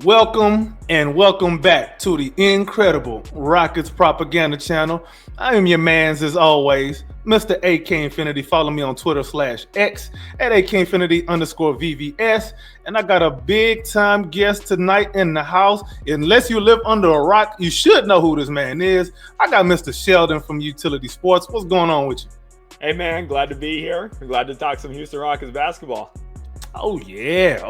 Welcome and welcome back to the incredible Rockets Propaganda Channel. I am your mans as always, Mr. AK Infinity. Follow me on Twitter/X at AKinfinity_VVS. And I got a big time guest tonight in the house. Unless you live under a rock, you should know who this man is. I got Mr. Sheldon from Utility Sports. What's going on with you? Hey man, glad to be here. I'm glad to talk some Houston Rockets basketball. Oh yeah.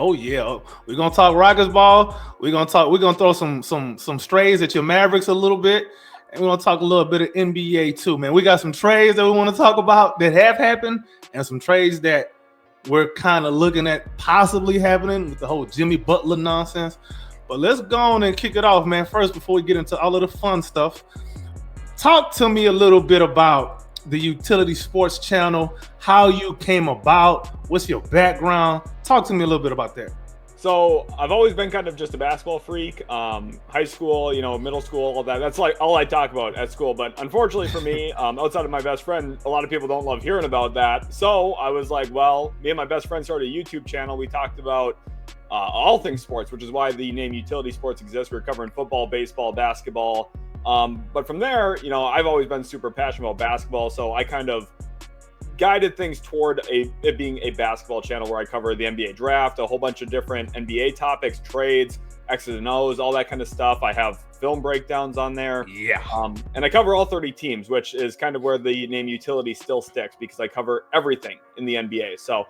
We're gonna talk Rockets ball. We're gonna throw some strays at your Mavericks a little bit, and we're gonna talk a little bit of NBA too, man. We got some trades that we want to talk about that have happened, and some trades that we're kind of looking at possibly happening with the whole Jimmy Butler nonsense. But let's go on and kick it off, man. First, before we get into all of the fun stuff, talk to me a little bit about the Utility Sports Channel, how you came about, what's your background? Talk to me a little bit about that. So I've always been kind of just a basketball freak. High school, middle school, all that. That's like all I talk about at school. But unfortunately for me, outside of my best friend, a lot of people don't love hearing about that. So I was like, well, me and my best friend started a YouTube channel. We talked about all things sports, which is why the name Utility Sports exists. We're covering football, baseball, basketball. But from there, I've always been super passionate about basketball, so I kind of guided things toward it being a basketball channel where I cover the NBA draft, a whole bunch of different NBA topics, trades, X's and O's, all that kind of stuff. I have film breakdowns on there. Yeah. And I cover all 30 teams, which is kind of where the name Utility still sticks because I cover everything in the NBA. So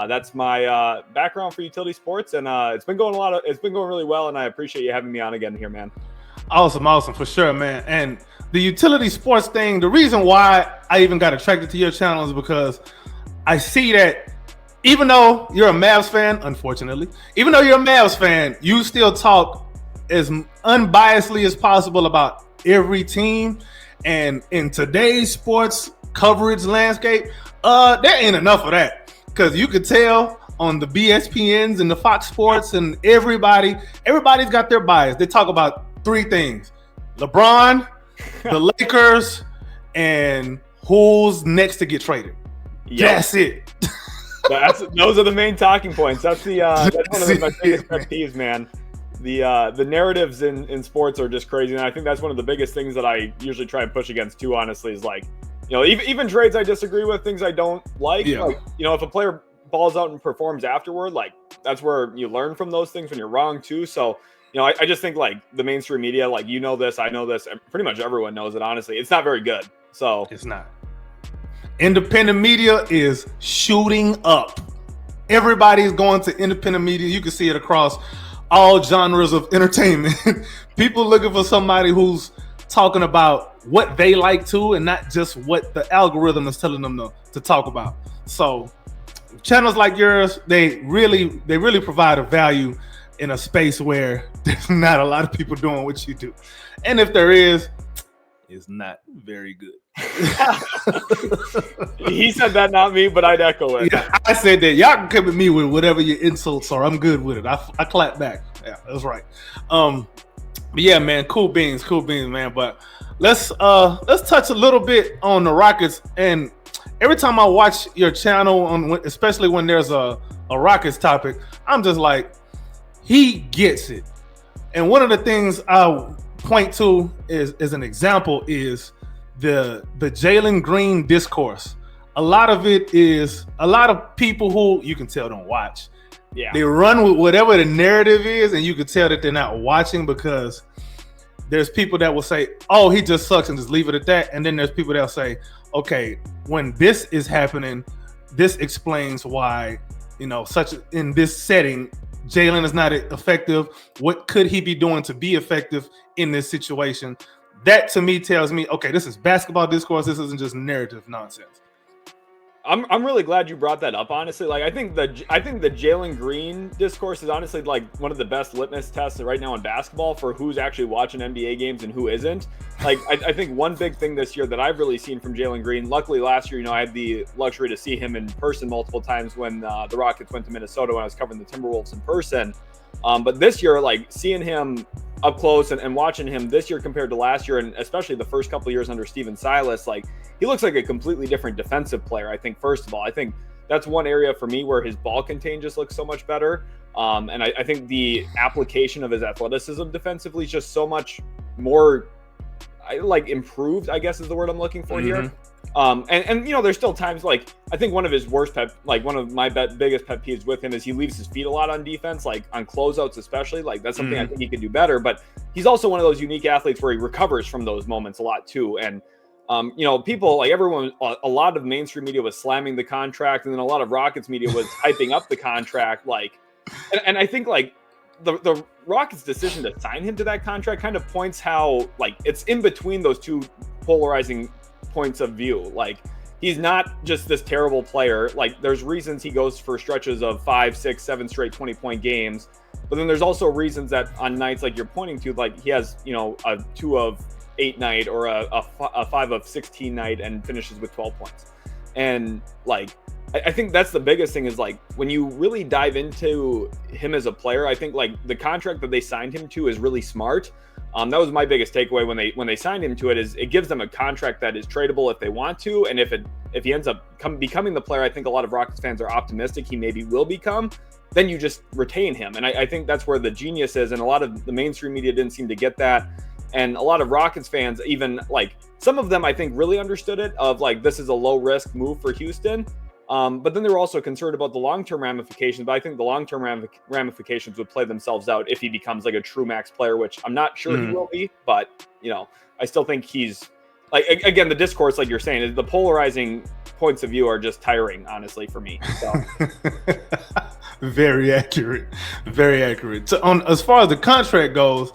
that's my background for Utility Sports, and it's been going really well, and I appreciate you having me on again here, man. Awesome, for sure, man. And the Utility Sports thing, the reason why I even got attracted to your channel is because I see that even though you're a Mavs fan, unfortunately, you still talk as unbiasedly as possible about every team. And in today's sports coverage landscape, there ain't enough of that, because you could tell on the BSPNs and the Fox Sports and everybody's got their bias. They talk about three things: LeBron, the Lakers, and who's next to get traded. Yep. That's it. Those are the main talking points. That's one of my biggest pet peeves, man. The narratives in sports are just crazy, and I think that's one of the biggest things that I usually try and push against too, honestly, is like, even trades I disagree with, things I don't like. Yeah. Like, if a player balls out and performs afterward, like, that's where you learn from those things when you're wrong too. So I just think like the mainstream media, like, this, I know this, and pretty much everyone knows it, honestly. It's not very good. So it's not. Independent media is shooting up. Everybody's going to independent media. You can see it across all genres of entertainment. People looking for somebody who's talking about what they like to, and not just what the algorithm is telling them to talk about. So channels like yours, they really provide a value in a space where there's not a lot of people doing what you do. And if there is, it's not very good. He said that, not me, but I'd echo it. Yeah, I said that. Y'all can come at me with whatever your insults are. I'm good with it. I clap back. Yeah, that's right. But yeah, man, cool beans, man. But let's touch a little bit on the Rockets. And every time I watch your channel, especially when there's a Rockets topic, I'm just like, he gets it. And one of the things I point to as an example is the Jalen Green discourse. A lot of it is a lot of people who you can tell don't watch. Yeah. They run with whatever the narrative is, and you can tell that they're not watching, because there's people that will say, oh, he just sucks, and just leave it at that. And then there's people that'll say, okay, when this is happening, this explains why, such in this setting, Jalen is not effective. What could he be doing to be effective in this situation? That to me tells me, okay, this is basketball discourse. This isn't just narrative nonsense. I'm really glad you brought that up, honestly. Like, I think the Jalen Green discourse is honestly like one of the best litmus tests right now in basketball for who's actually watching NBA games and who isn't. Like, I think one big thing this year that I've really seen from Jalen Green, luckily last year, I had the luxury to see him in person multiple times when the Rockets went to Minnesota when I was covering the Timberwolves in person. But this year, like, seeing him up close and watching him this year compared to last year, and especially the first couple of years under Steven Silas, like, he looks like a completely different defensive player. I think, first of all, I think that's one area for me where his ball contain just looks so much better. And I think the application of his athleticism defensively is just so much more improved, I guess is the word I'm looking for here. And there's still times like I think one of his worst one of my biggest pet peeves with him is he leaves his feet a lot on defense, like on closeouts especially. Like that's something I think he could do better. But he's also one of those unique athletes where he recovers from those moments a lot too. And people like everyone, a lot of mainstream media was slamming the contract, and then a lot of Rockets media was hyping up the contract. And I think the Rockets' decision to sign him to that contract kind of points how it's in between those two polarizing points of view. Like he's not just this terrible player. Like there's reasons he goes for stretches of 5, 6, 7 straight 20-point games, but then there's also reasons that on nights like you're pointing to, like he has a 2 of 8 night or a 5 of 16 night and finishes with 12 points. And I think that's the biggest thing is when you really dive into him as a player, I think the contract that they signed him to is really smart. That was my biggest takeaway when they signed him to it, is it gives them a contract that is tradable if they want to, and if he ends up becoming the player I think a lot of Rockets fans are optimistic he maybe will become, then you just retain him. And I think that's where the genius is, and a lot of the mainstream media didn't seem to get that. And a lot of Rockets fans, even some of them I think really understood it, of this is a low risk move for Houston. But then they were also concerned about the long-term ramifications. But I think the long-term ramifications would play themselves out if he becomes a true max player, which I'm not sure he will be. But, I still think he's again, the discourse, like you're saying, is the polarizing points of view are just tiring, honestly, for me. So. Very accurate. Very accurate. So as far as the contract goes,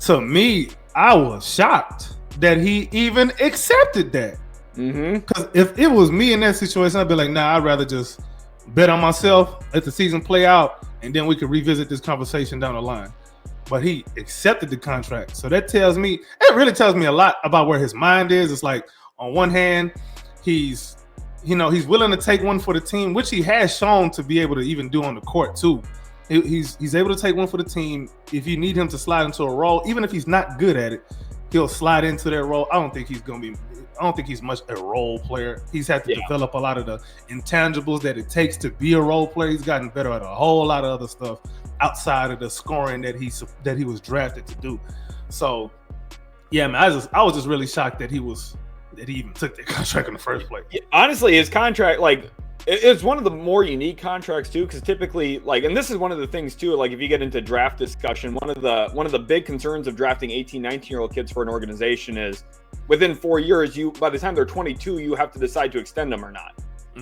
to me, I was shocked that he even accepted that. Because if it was me in that situation, I'd be like, nah, I'd rather just bet on myself, let the season play out, and then we could revisit this conversation down the line. But he accepted the contract. So that really tells me a lot about where his mind is. It's like, on one hand, he's willing to take one for the team, which he has shown to be able to even do on the court too. He's able to take one for the team. If you need him to slide into a role, even if he's not good at it, he'll slide into that role. I don't think he's much a role player. He's had to develop a lot of the intangibles that it takes to be a role player. He's gotten better at a whole lot of other stuff outside of the scoring that he was drafted to do. So, yeah, man, I was just really shocked that he even took that contract in the first place. Yeah, honestly, his contract, it's one of the more unique contracts too, because typically, and this is one of the things too, if you get into draft discussion, one of the big concerns of drafting 18, 19-year-old kids for an organization is within 4 years, by the time they're 22, you have to decide to extend them or not.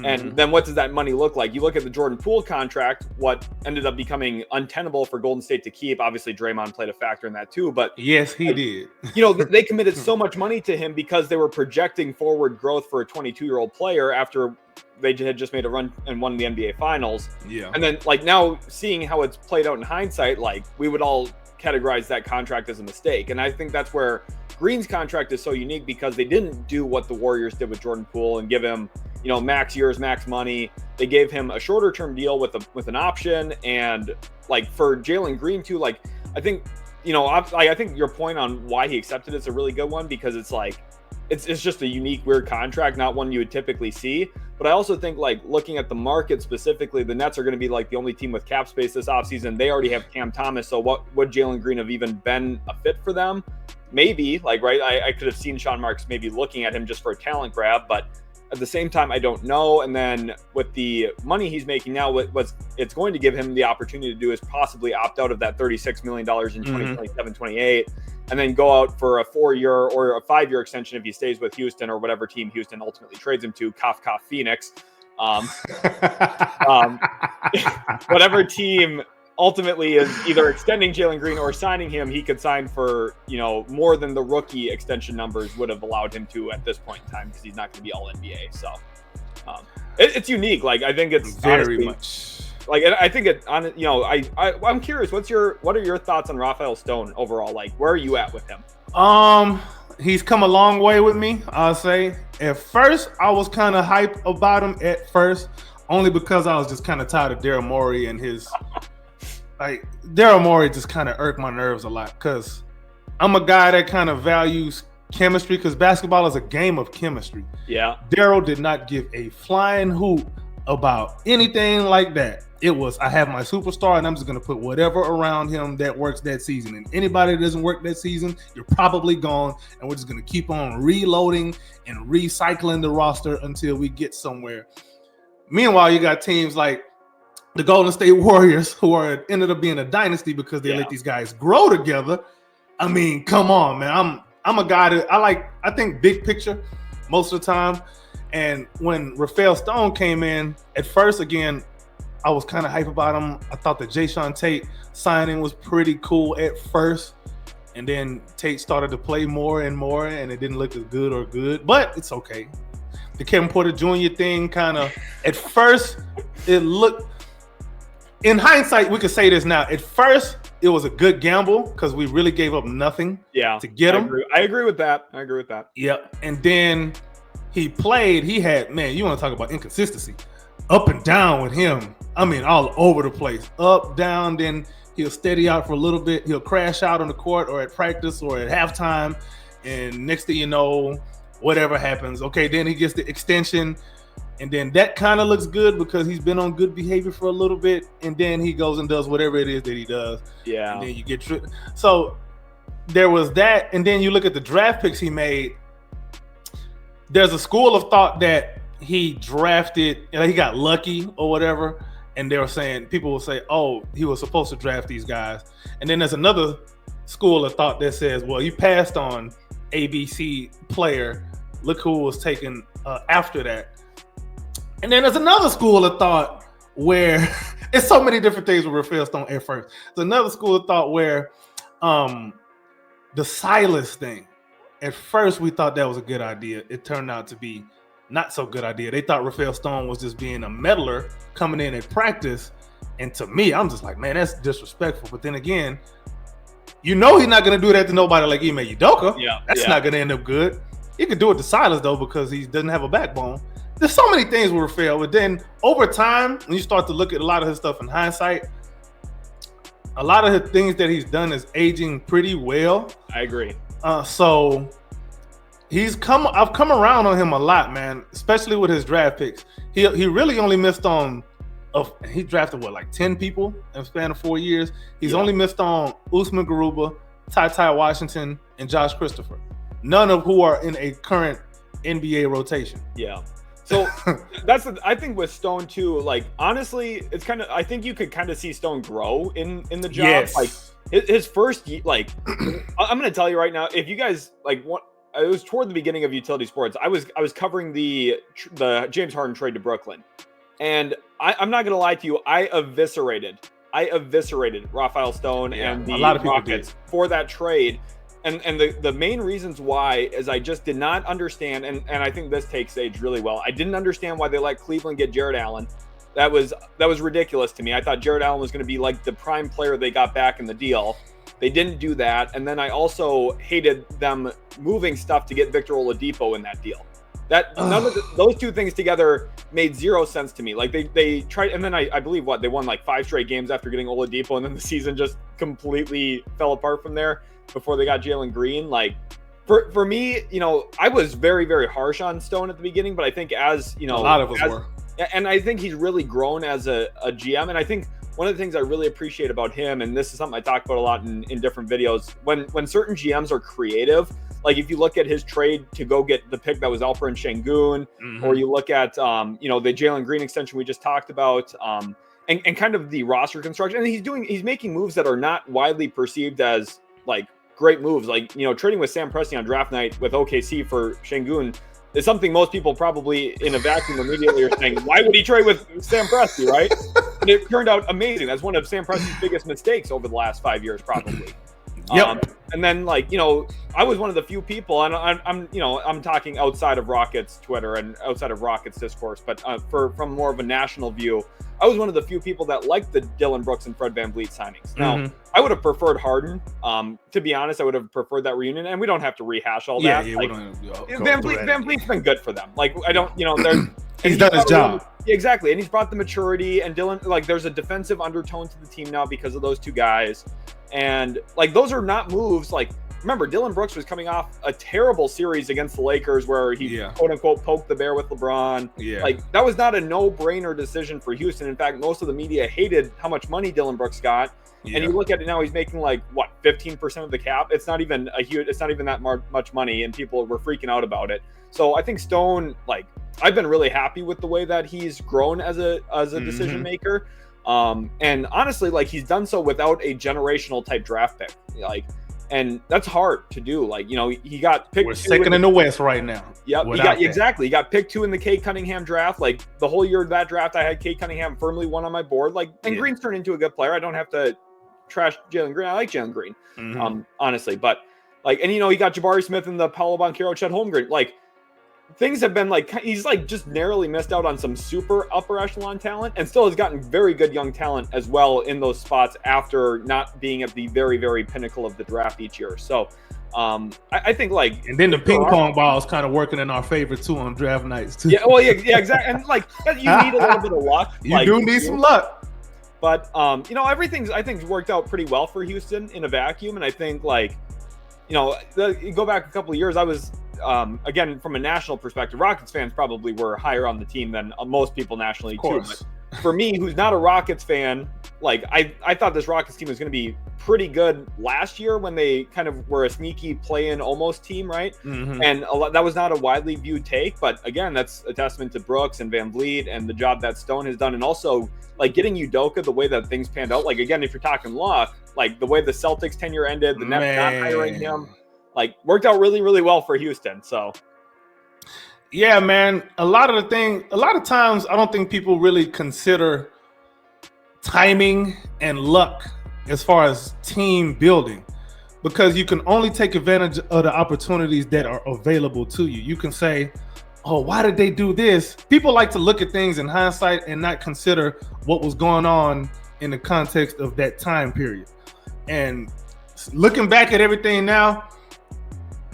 And then what does that money look like? You look at the Jordan Poole contract, what ended up becoming untenable for Golden State to keep. Obviously, Draymond played a factor in that too. But yes, he did. They committed so much money to him because they were projecting forward growth for a 22-year-old player after they had just made a run and won the NBA Finals. Yeah. And then now seeing how it's played out in hindsight, we would all categorize that contract as a mistake. And I think that's where Green's contract is so unique, because they didn't do what the Warriors did with Jordan Poole and give him, max years, max money. They gave him a shorter term deal with an option. And for Jalen Green too, I think, I think your point on why he accepted it's a really good one, because it's just a unique, weird contract, not one you would typically see. But I also think looking at the market specifically, the Nets are going to be the only team with cap space this offseason. They already have Cam Thomas. So what would Jalen Green have even been a fit for them? Maybe right. I could have seen Sean Marks maybe looking at him just for a talent grab, but at the same time, I don't know. And then with the money he's making now, what it's going to give him the opportunity to do is possibly opt out of that $36 million in 2027, 28, and then go out for a 4-year or a 5-year extension if he stays with Houston or whatever team Houston ultimately trades him to, Kafka Phoenix. Whatever team ultimately is either extending Jalen Green or signing him, he could sign for, more than the rookie extension numbers would have allowed him to at this point in time, because he's not going to be all NBA. So it's unique. I think it's very much I think it on, I'm curious, what are your thoughts on Raphael Stone overall? Where are you at with him? He's come a long way with me, I'll say. At first, I was kind of hyped about him at first, only because I was just kind of tired of Daryl Morey and his Daryl Morey just kind of irked my nerves a lot, because I'm a guy that kind of values chemistry, because basketball is a game of chemistry. Yeah. Daryl did not give a flying hoot about anything like that. It was, I have my superstar and I'm just going to put whatever around him that works that season. And anybody that doesn't work that season, you're probably gone. And we're just going to keep on reloading and recycling the roster until we get somewhere. Meanwhile, you got teams like the Golden State Warriors, who ended up being a dynasty because they let these guys grow together. I mean, come on, man. I'm a guy that I think big picture most of the time. And when Rafael Stone came in, at first, again, I was kind of hype about him. I thought the Jayshawn Tate signing was pretty cool at first. And then Tate started to play more and more, and it didn't look as good, but it's okay. The Kevin Porter Jr. thing kind of, at first, it looked, in hindsight, we could say this now. At first, it was a good gamble because we really gave up nothing to get him. I agree with that. Yep. And then he played, he had, man, you want to talk about inconsistency. Up and down with him. I mean, all over the place. Up, down, then he'll steady out for a little bit. He'll crash out on the court or at practice or at halftime. And next thing you know, whatever happens. Okay, then he gets the extension. And then that kind of looks good because he's been on good behavior for a little bit. And then he goes and does whatever it is that he does. Yeah. And then you get tripped. So there was that. And then you look at the draft picks he made. There's a school of thought that he drafted, he got lucky or whatever. And they were saying, people will say, oh, he was supposed to draft these guys. And then there's another school of thought that says, well, he passed on ABC player. Look who was taken after that. And then there's another school of thought where it's so many different things with Rafael Stone at first. There's another school of thought where the Silas thing. At first, we thought that was a good idea. It turned out to be not so good idea. They thought Rafael Stone was just being a meddler coming in at practice. And to me, I'm just like, man, that's disrespectful. But then again, he's not going to do that to nobody like Ime Udoka. That's not going to end up good. He could do it to Silas, though, because he doesn't have a backbone. There's so many things with Rafael. But then over time, when you start to look at a lot of his stuff in hindsight, a lot of the things that he's done is aging pretty well. I agree. So I've come around on him a lot, man, especially with his draft picks. He really only missed on, he drafted like 10 people in the span of 4 years. He's only missed on Usman Garuba, Ty Washington, and Josh Christopher. None of who are in a current NBA rotation. Yeah. So I think with Stone too, like, honestly, it's kind of, I think you could kind of see Stone grow in the job. Yes. Like his first, like, I'm going to tell you right now, if you guys like it was toward the beginning of Utility Sports. I was covering the James Harden trade to Brooklyn, and I'm not gonna lie to you. I eviscerated Rafael Stone and the Rockets for that trade, and the main reasons why is I just did not understand, and I think this takes age really well. I didn't understand why they let Cleveland get Jared Allen. That was ridiculous to me. I thought Jared Allen was going to be like the prime player they got back in the deal. They didn't do that. And then I also hated them moving stuff to get Victor Oladipo in that deal. None of those two things together made zero sense to me. Like they tried, and then I believe they won like 5 straight games after getting Oladipo, and then the season just completely fell apart from there before they got Jalen Green. Like for me, I was very, very harsh on Stone at the beginning, but I think as a lot of us were. And I think he's really grown as a GM. And I think one of the things I really appreciate about him, and this is something I talk about a lot in different videos, when certain GMs are creative, like if you look at his trade to go get the pick that was Alperen Şengün, or you look at, the Jalen Green extension we just talked about, and kind of the roster construction, and he's making moves that are not widely perceived as like great moves. Like, trading with Sam Presti on draft night with OKC for Şengün is something most people probably in a vacuum immediately are saying, why would he trade with Sam Presti, right? And it turned out amazing. That's one of Sam Presti's biggest mistakes over the last 5 years, probably. Yep. And then, I was one of the few people, and I'm talking outside of Rockets Twitter and outside of Rockets discourse, but from more of a national view, I was one of the few people that liked the Dillon Brooks and Fred VanVleet signings. Now, I would have preferred Harden. To be honest, I would have preferred that reunion, and we don't have to rehash all that. Yeah, VanVleet's been good for them. Like, I don't, he's done his job. Exactly, and he's brought the maturity, and Dillon, there's a defensive undertone to the team now because of those two guys. And those are not moves. remember, Dillon Brooks was coming off a terrible series against the Lakers where he quote unquote poked the bear with LeBron. Like that was not a no-brainer decision for Houston. In fact, most of the media hated how much money Dillon Brooks got. And you look at it now, he's making like what, 15% of the cap. It's not even that much money, and people were freaking out about it. So I think Stone, like, I've been really happy with the way that he's grown as a decision maker. And honestly, like, he's done so without a generational type draft pick. Like, and that's hard to do. Like, you know, he got picked. We're second in the West right now. Yep. He got picked 2 in the Cade Cunningham draft. Like the whole year of that draft, I had Cade Cunningham firmly 1 on my board. Like, and Green's turned into a good player. I don't have to trash Jalen Green. I like Jalen Green, honestly. But like, and you know, he got Jabari Smith and the Paolo Banchero, Chet Holmgren. Like, things have been like, he's like just narrowly missed out on some super upper echelon talent, and still has gotten very good young talent as well in those spots after not being at the very, very pinnacle of the draft each year. So I think like, and then the ping pong ball is kind of working in our favor too on draft nights too. Yeah, exactly. And like, you need a little bit of luck. You do need some luck. But you know, everything's, I think, worked out pretty well for Houston in a vacuum. And I think, like, you know, you go back a couple of years, I was again, from a national perspective, Rockets fans probably were higher on the team than most people nationally too. But for me, who's not a Rockets fan, like I thought this Rockets team was going to be pretty good last year when they kind of were a sneaky play-in almost team, right? And that was not a widely viewed take, but again, that's a testament to Brooks and Van Vliet and the job that Stone has done, and also like getting Udoka the way that things panned out. Like, again, if you're talking luck, like the way the Celtics tenure ended, the Nets not hiring him, like, worked out really, really well for Houston. So yeah, man, a lot of times I don't think people really consider timing and luck as far as team building, because you can only take advantage of the opportunities that are available to you. You can say, oh, why did they do this? People like to look at things in hindsight and not consider what was going on in the context of that time period. And looking back at everything now,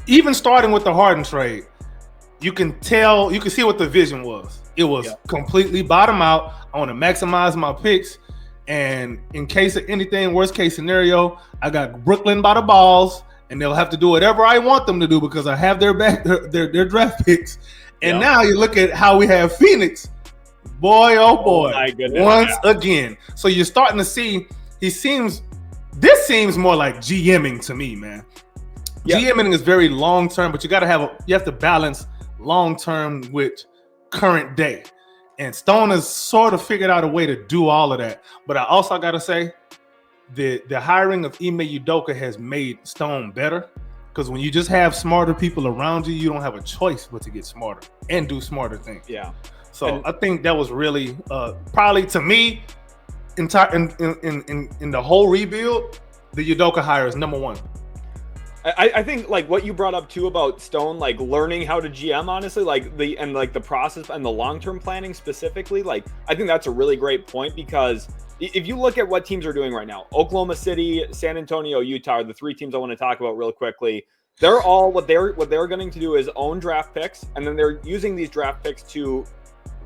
even starting with the Harden trade, you can see what the vision was. It was completely bottom out. I want to maximize my picks. And in case of anything, worst case scenario, I got Brooklyn by the balls, and they'll have to do whatever I want them to do because I have their draft picks. And now you look at how we have Phoenix. Boy, oh boy, my goodness, once again. So you're starting to see, this seems more like GMing to me, man. GMing is very long-term, but you have to balance long-term with current day. And Stone has sort of figured out a way to do all of that. But I also got to say, the hiring of Ime Udoka has made Stone better, because when you just have smarter people around you, you don't have a choice but to get smarter and do smarter things. Yeah. So I think that was really probably, to me, in the whole rebuild, the Udoka hire is number one. I think like what you brought up too about Stone, like learning how to GM, honestly, like the process and the long-term planning specifically, like I think that's a really great point, because if you look at what teams are doing right now, Oklahoma City, San Antonio, Utah are the 3 teams I want to talk about real quickly. They're all what they're going to do is own draft picks, and then they're using these draft picks to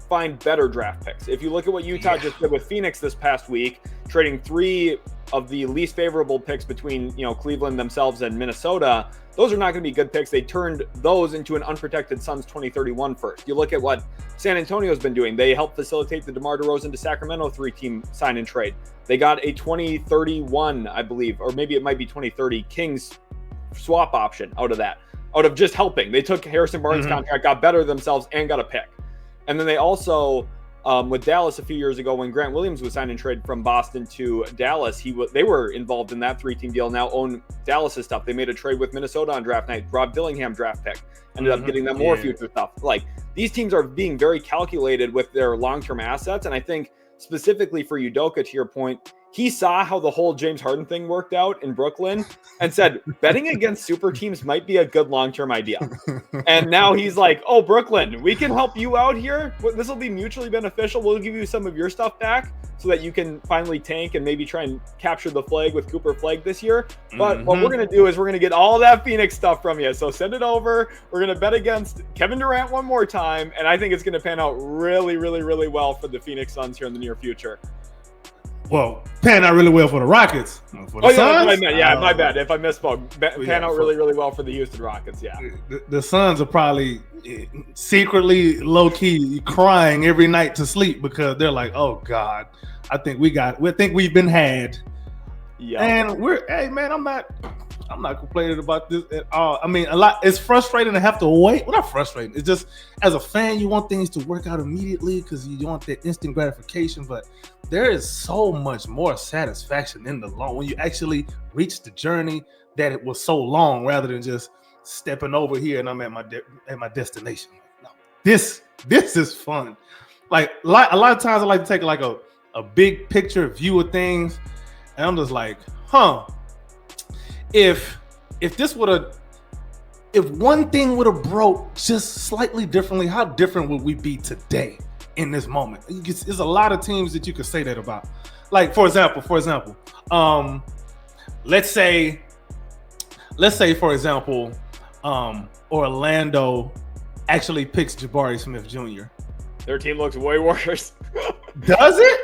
find better draft picks. If you look at what Utah just did with Phoenix this past week, trading 3 of the least favorable picks between, you know, Cleveland themselves and Minnesota, those are not going to be good picks. They turned those into an unprotected Suns 2031 first. You look at what San Antonio's been doing. They helped facilitate the DeMar DeRozan to Sacramento 3-team sign and trade. They got a 2031, I believe, or maybe it might be 2030 Kings swap option out of just helping. They took Harrison Barnes' contract, got better themselves, and got a pick. And then they also, with Dallas a few years ago, when Grant Williams was signed and traded from Boston to Dallas, they were involved in that 3-team deal, now own Dallas's stuff. They made a trade with Minnesota on draft night, Rob Dillingham draft pick, ended up getting them more future stuff. Like, these teams are being very calculated with their long-term assets. And I think specifically for Udoka, to your point, he saw how the whole James Harden thing worked out in Brooklyn and said, betting against super teams might be a good long-term idea. And now he's like, oh, Brooklyn, we can help you out here. This will be mutually beneficial. We'll give you some of your stuff back so that you can finally tank and maybe try and capture the flag with Cooper Flag this year. But what we're going to do is we're going to get all that Phoenix stuff from you. So send it over. We're going to bet against Kevin Durant one more time. And I think it's going to pan out really, really, really well for the Phoenix Suns here in the near future. Well, pan out really well for the Rockets. For the Oh yeah, that's Suns, what I meant. Yeah, my bad. If I misspoke, pan out really, really well for the Houston Rockets. Yeah. The Suns are probably secretly, low key, crying every night to sleep because they're like, "Oh God, I think we've been had." Yeah. And hey man, I'm not complaining about this at all. I mean, it's frustrating to have to wait. Well, not frustrating. It's just, as a fan, you want things to work out immediately because you want that instant gratification. But there is so much more satisfaction in the long when you actually reach the journey that it was so long, rather than just stepping over here and I'm at my destination. No, this is fun. Like a lot of times, I like to take like a big picture view of things, and I'm just like, If one thing would have broke just slightly differently, how different would we be today in this moment? There's a lot of teams that you could say that about. Like for example, let's say for example, Orlando actually picks Jabari Smith Jr. Their team looks way worse. Does it?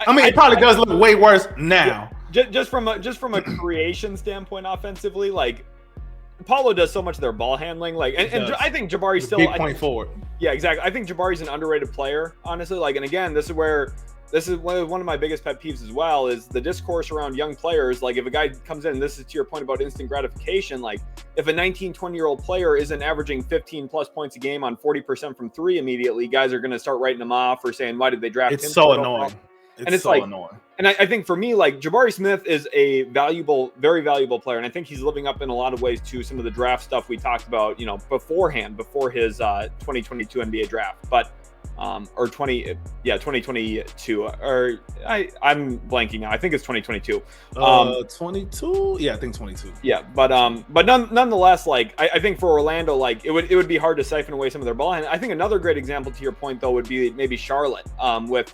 I mean, it probably does look way worse now. Just from a creation standpoint, offensively, like Paulo does so much of their ball handling, like, and I think Jabari's still big point forward. Yeah, exactly. I think Jabari's an underrated player, honestly. Like, and again, this is one of my biggest pet peeves as well, is the discourse around young players. Like, if a guy comes in, and this is to your point about instant gratification, like if a 19, 20-year-old player isn't averaging 15 plus points a game on 40% from three immediately, guys are going to start writing him off or saying, why did they draft him? It's so annoying. It's so annoying. And I think for me, like, Jabari Smith is a very valuable player. And I think he's living up in a lot of ways to some of the draft stuff we talked about, before his 2022 NBA draft. But, 2022, or I'm blanking now. I think it's 2022. 22? Yeah, I think 22. Yeah, but nonetheless, like, I think for Orlando, like, it would be hard to siphon away some of their ball. And I think another great example to your point, though, would be maybe Charlotte.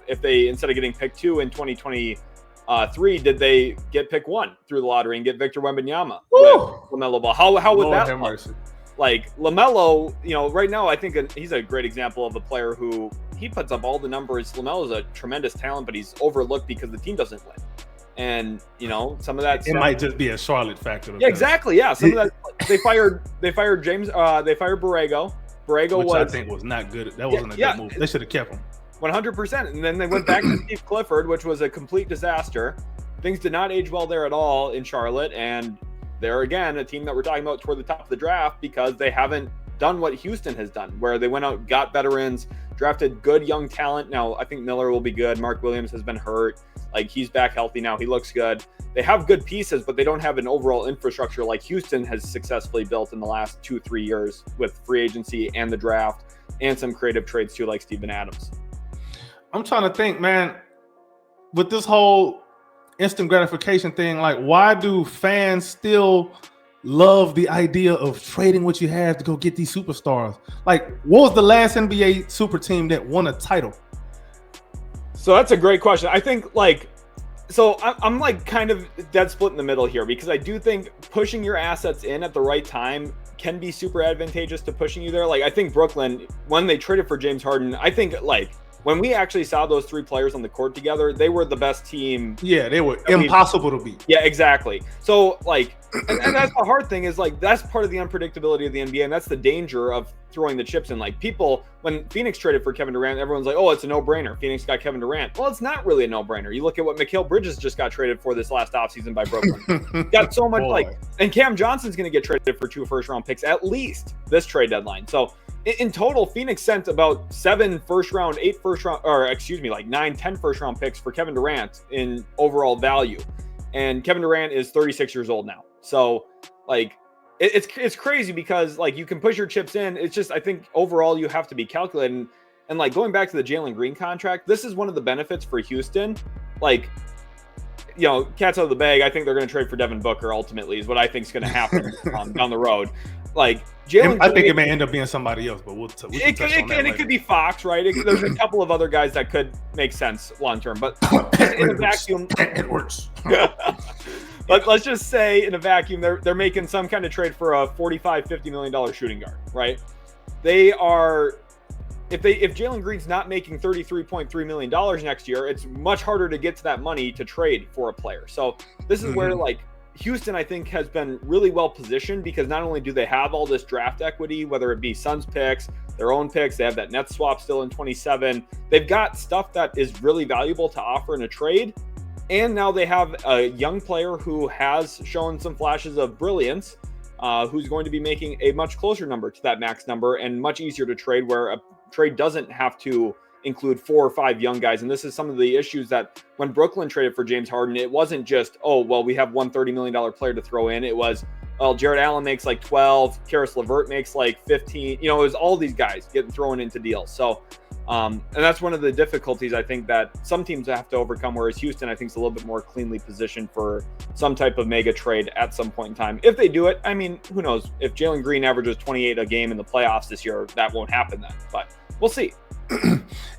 If they, instead of getting pick 2 in 2023, did they get pick 1 through the lottery and get Victor Wembanyama with LaMelo Ball? How would that look? Like, LaMelo, right now, I think he's a great example of a player who he puts up all the numbers. LaMelo's a tremendous talent, but he's overlooked because the team doesn't win. And, some of that might just be a Charlotte factor. Yeah, exactly. Yeah. Some of that, they fired James, they fired Borrego. Which I think was not good. That wasn't a good move. They should have kept him. 100%. And then they went back to Steve Clifford, which was a complete disaster. Things did not age well there at all in Charlotte. And they're, again, a team that we're talking about toward the top of the draft because they haven't done what Houston has done, where they went out, got veterans, drafted good young talent. Now, I think Miller will be good. Mark Williams has been hurt. Like, he's back healthy now. He looks good. They have good pieces, but they don't have an overall infrastructure like Houston has successfully built in the last 2-3 years with free agency and the draft and some creative trades too, like Steven Adams. I'm trying to think, man, with this whole instant gratification thing, like, why do fans still love the idea of trading what you have to go get these superstars? Like, what was the last NBA super team that won a title? So that's a great question. I think, like, so I'm like kind of dead split in the middle here, because I do think pushing your assets in at the right time can be super advantageous to pushing you there. Like, I think Brooklyn, when they traded for James Harden, I think, like, when we actually saw those 3 players on the court together, they were the best team. Yeah, they were impossible to beat. Yeah, exactly. So, like, and that's the hard thing, is, like, that's part of the unpredictability of the NBA, and that's the danger of throwing the chips in. Like, people, when Phoenix traded for Kevin Durant, everyone's like, oh, it's a no-brainer. Phoenix got Kevin Durant. Well, it's not really a no-brainer. You look at what Mikal Bridges just got traded for this last offseason by Brooklyn. Got so much, and Cam Johnson's going to get traded for 2 first-round picks at least this trade deadline. So, in total, Phoenix sent about 7 first-round, 8 first-round, or excuse me, like 9, 10 first-round picks for Kevin Durant in overall value. And Kevin Durant is 36 years old now. So, like, it's crazy because, like, you can push your chips in. It's just, I think overall you have to be calculated. And like, going back to the Jalen Green contract, this is one of the benefits for Houston. Like, cat's out of the bag. I think they're going to trade for Devin Booker ultimately, is what I think is going to happen down the road. Like, Jalen, I think it may end up being somebody else, but it could be Fox, right? There's a couple of other guys that could make sense long term, but in a vacuum, it works. But let's just say in a vacuum, they're making some kind of trade for a $45-50 million shooting guard, right? They are if Jalen Green's not making $33.3 million next year, it's much harder to get to that money to trade for a player. So this is where like Houston, I think, has been really well positioned, because not only do they have all this draft equity, whether it be Suns picks, their own picks, they have that Nets swap still in 27. They've got stuff that is really valuable to offer in a trade. And now they have a young player who has shown some flashes of brilliance, who's going to be making a much closer number to that max number and much easier to trade, where a trade doesn't have to include 4 or 5 young guys. And this is some of the issues that when Brooklyn traded for James Harden, it wasn't just, oh, well, we have one $30 million player to throw in. It was, well, Jared Allen makes like 12, Karis LeVert makes like 15. You know, it was all these guys getting thrown into deals. So, and that's one of the difficulties I think that some teams have to overcome, whereas Houston, I think, is a little bit more cleanly positioned for some type of mega trade at some point in time. If they do it, I mean, who knows? If Jalen Green averages 28 a game in the playoffs this year, that won't happen then, but we'll see.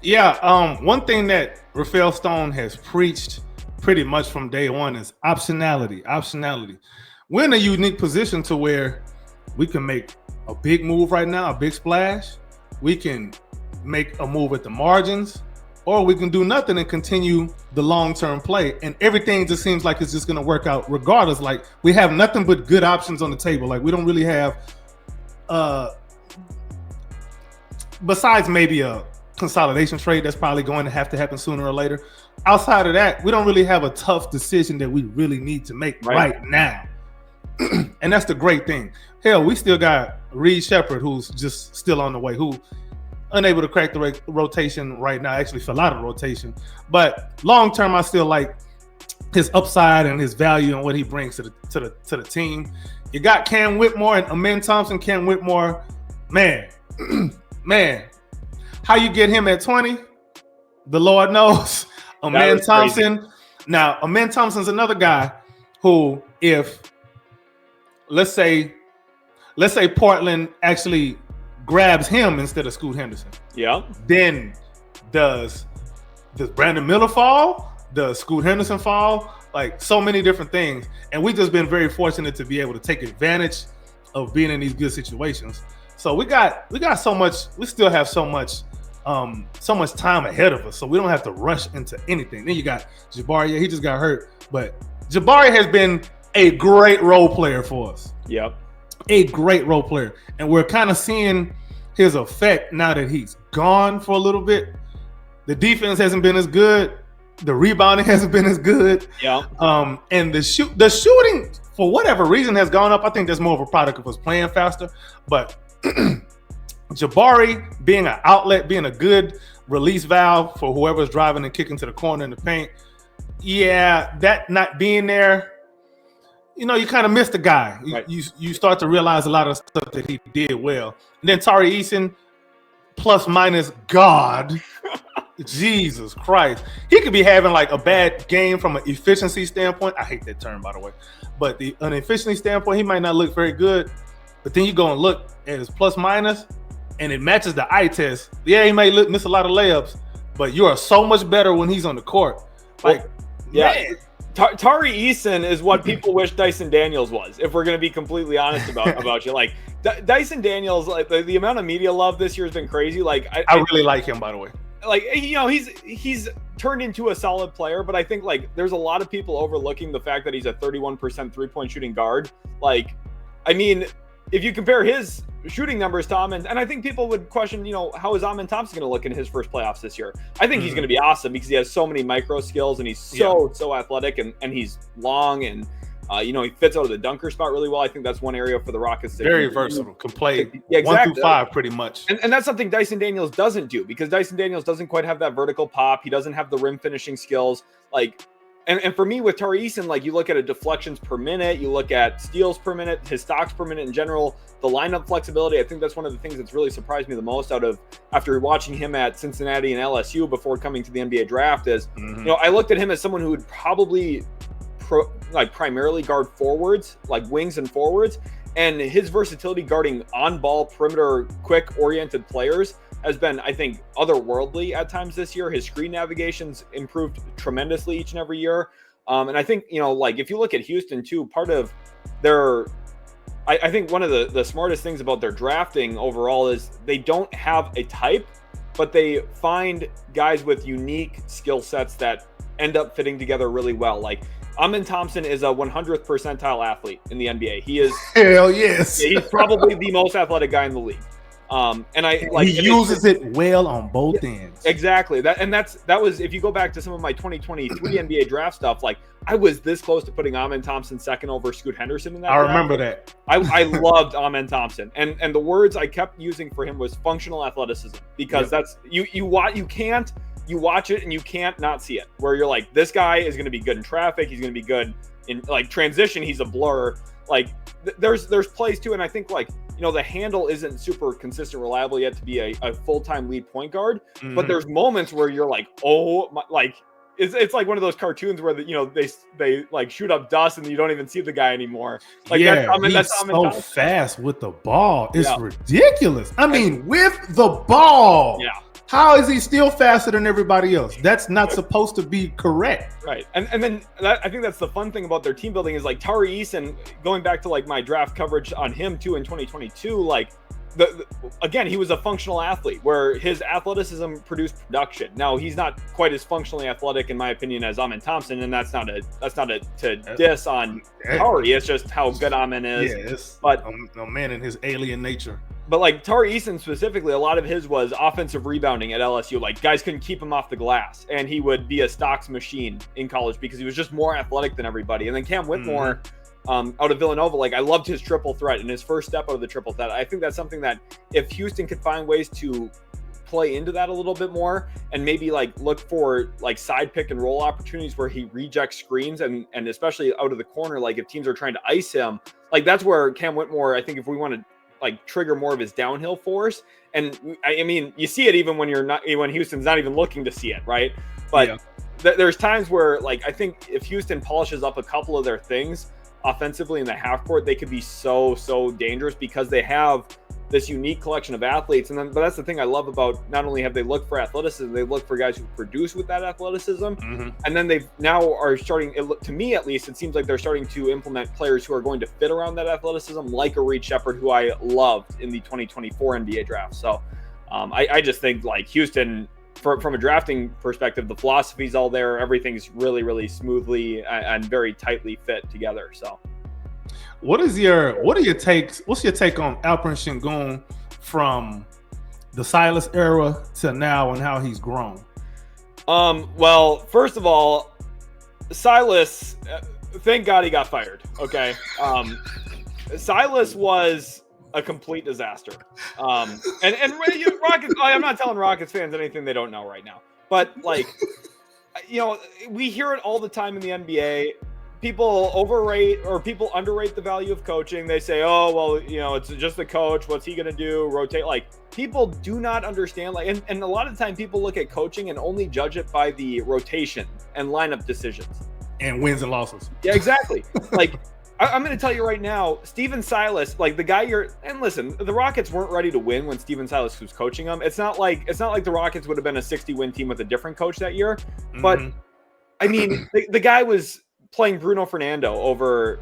Yeah, one thing that Rafael Stone has preached pretty much from day one is optionality. We're in a unique position to where we can make a big move right now, a big splash. We can make a move at the margins, or we can do nothing and continue the long-term play. And everything just seems like it's just going to work out regardless. Like, we have nothing but good options on the table. Like, we don't really have, besides maybe a consolidation trade that's probably going to happen sooner or later. Outside of that, we don't really have a tough decision that we really need to make right now. And that's the great thing. Hell, we still got Reed Shepherd, who's just still on the way, who unable to crack the rotation right now, actually fell out of rotation. But long term, I still like his upside and his value and what he brings to the team. You got Cam Whitmore and Amen Thompson. Cam Whitmore, man, how you get him at 20? The Lord knows. Amen Thompson. Crazy. Now, Amen Thompson's another guy who, if let's say Portland actually grabs him instead of Scoot Henderson. Yeah. Then does Brandon Miller fall? Does Scoot Henderson fall? Like, so many different things. And we've just been very fortunate to be able to take advantage of being in these good situations. So we got so much, we still have so much time ahead of us. So we don't have to rush into anything. Then you got Jabari. Yeah, he just got hurt. But Jabari has been a great role player for us. Yep. A great role player. And we're kind of seeing his effect now that he's gone for a little bit. The defense hasn't been as good. The rebounding hasn't been as good. Yeah. And the shooting, for whatever reason, has gone up. I think that's more of a product of us playing faster. But Jabari being an outlet, being a good release valve for whoever's driving and kicking to the corner in the paint. Yeah, that not being there, you know, you kind of miss the guy. You start to realize a lot of stuff that he did well. And then Tari Eason, plus minus God. Jesus Christ. He could be having like a bad game from an efficiency standpoint. I hate that term, by the way. But an efficiency standpoint, he might not look very good. But then you go and look at his plus minus, and it matches the eye test. Yeah, he may miss a lot of layups, but you are so much better when he's on the court. Like, yeah. Man. Tari Eason is what people wish Dyson Daniels was, if we're going to be completely honest about you. Like, Dyson Daniels, like the amount of media love this year has been crazy. Like, I really like him, by the way. Like, you know, he's turned into a solid player, but I think like there's a lot of people overlooking the fact that he's a 31% 3-point shooting guard. Like, I mean, if you compare his shooting numbers to Amen, and I think people would question, you know, how is Amen Thompson going to look in his first playoffs this year? I think he's going to be awesome because he has so many micro skills and he's so athletic and he's long and you know, he fits out of the dunker spot really well. I think that's one area for the Rockets. Very versatile. Can play 1 through 5 pretty much. And that's something Dyson Daniels doesn't do because Dyson Daniels doesn't quite have that vertical pop. He doesn't have the rim finishing skills. Like, and for me with Tari Eason, like you look at deflections per minute, you look at steals per minute, his stocks per minute in general, the lineup flexibility. I think that's one of the things that's really surprised me the most after watching him at Cincinnati and LSU before coming to the NBA draft is, you know, I looked at him as someone who would probably primarily guard forwards, like wings and forwards, and his versatility guarding on-ball perimeter quick-oriented players has been, I think, otherworldly at times this year. His screen navigation's improved tremendously each and every year. And I think, you know, like if you look at Houston too, part of their, I think one of the smartest things about their drafting overall is they don't have a type. but they find guys with unique skill sets that end up fitting together really well. Like Amin Thompson is a 100th percentile athlete in the NBA. He is hell yes. He's probably the most athletic guy in the league. And I like he uses it well on both ends. Exactly. That was, if you go back to some of my 2023 NBA draft stuff, like I was this close to putting Amin Thompson second over Scoot Henderson in that draft. Remember that. I loved Amin Thompson, and the words I kept using for him was functional athleticism, because that's you watch it and you can't not see it, where you're like, this guy is going to be good in traffic, he's going to be good in like transition, he's a blur. Like there's plays too, and I think like, you know, the handle isn't super consistent, reliable yet to be a full-time lead point guard, but there's moments where you're like, oh my, like it's like one of those cartoons where they like shoot up dust and you don't even see the guy anymore. Like he's so fast with the ball. It's ridiculous. I mean, with the ball. Yeah. How is he still faster than everybody else? That's not supposed to be correct. Right. And then I think that's the fun thing about their team building is like Tari Eason, going back to like my draft coverage on him too in 2022, like again, he was a functional athlete where his athleticism produced production. Now he's not quite as functionally athletic in my opinion as Amin Thompson, and that's not to diss on Tari. It's just how good Amin is. Yes. But no man in his alien nature. But like Tari Eason specifically, a lot of his was offensive rebounding at LSU. Like guys couldn't keep him off the glass, and he would be a stocks machine in college because he was just more athletic than everybody. And then Cam Whitmore, out of Villanova, like I loved his triple threat and his first step out of the triple threat. I think that's something that if Houston could find ways to play into that a little bit more, and maybe like look for like side pick and roll opportunities where he rejects screens and especially out of the corner, like if teams are trying to ice him, like that's where Cam Whitmore, I think if we want to like trigger more of his downhill force. And I mean, you see it even when Houston's not even looking to see it, right? But there's times where like I think if Houston polishes up a couple of their things offensively in the half court, they could be so dangerous because they have this unique collection of athletes. And then, but that's the thing I love about, not only have they looked for athleticism, they look for guys who produce with that athleticism. And then they've now are starting, to me at least, it seems like they're starting to implement players who are going to fit around that athleticism, like a Reed Shepherd, who I loved in the 2024 NBA draft. So I just think like Houston, from a drafting perspective, the philosophy's all there. Everything's really smoothly and very tightly fit together. So what's your take on Alperen Sengun from the Silas era to now and how he's grown? Well, first of all, Silas, thank God he got fired. Okay. Silas was a complete disaster. And Rockets, I'm not telling Rockets fans anything they don't know right now, but like, you know, we hear it all the time in the NBA. People overrate or people underrate the value of coaching. They say, oh, well, you know, it's just the coach. What's he going to do? Rotate. Like, people do not understand. Like, and a lot of the time people look at coaching and only judge it by the rotation and lineup decisions. And wins and losses. Yeah, exactly. Like, I'm going to tell you right now, Steven Silas, like the guy and listen, the Rockets weren't ready to win when Steven Silas was coaching them. It's not like the Rockets would have been a 60-win team with a different coach that year. But I mean, the guy was playing Bruno Fernando over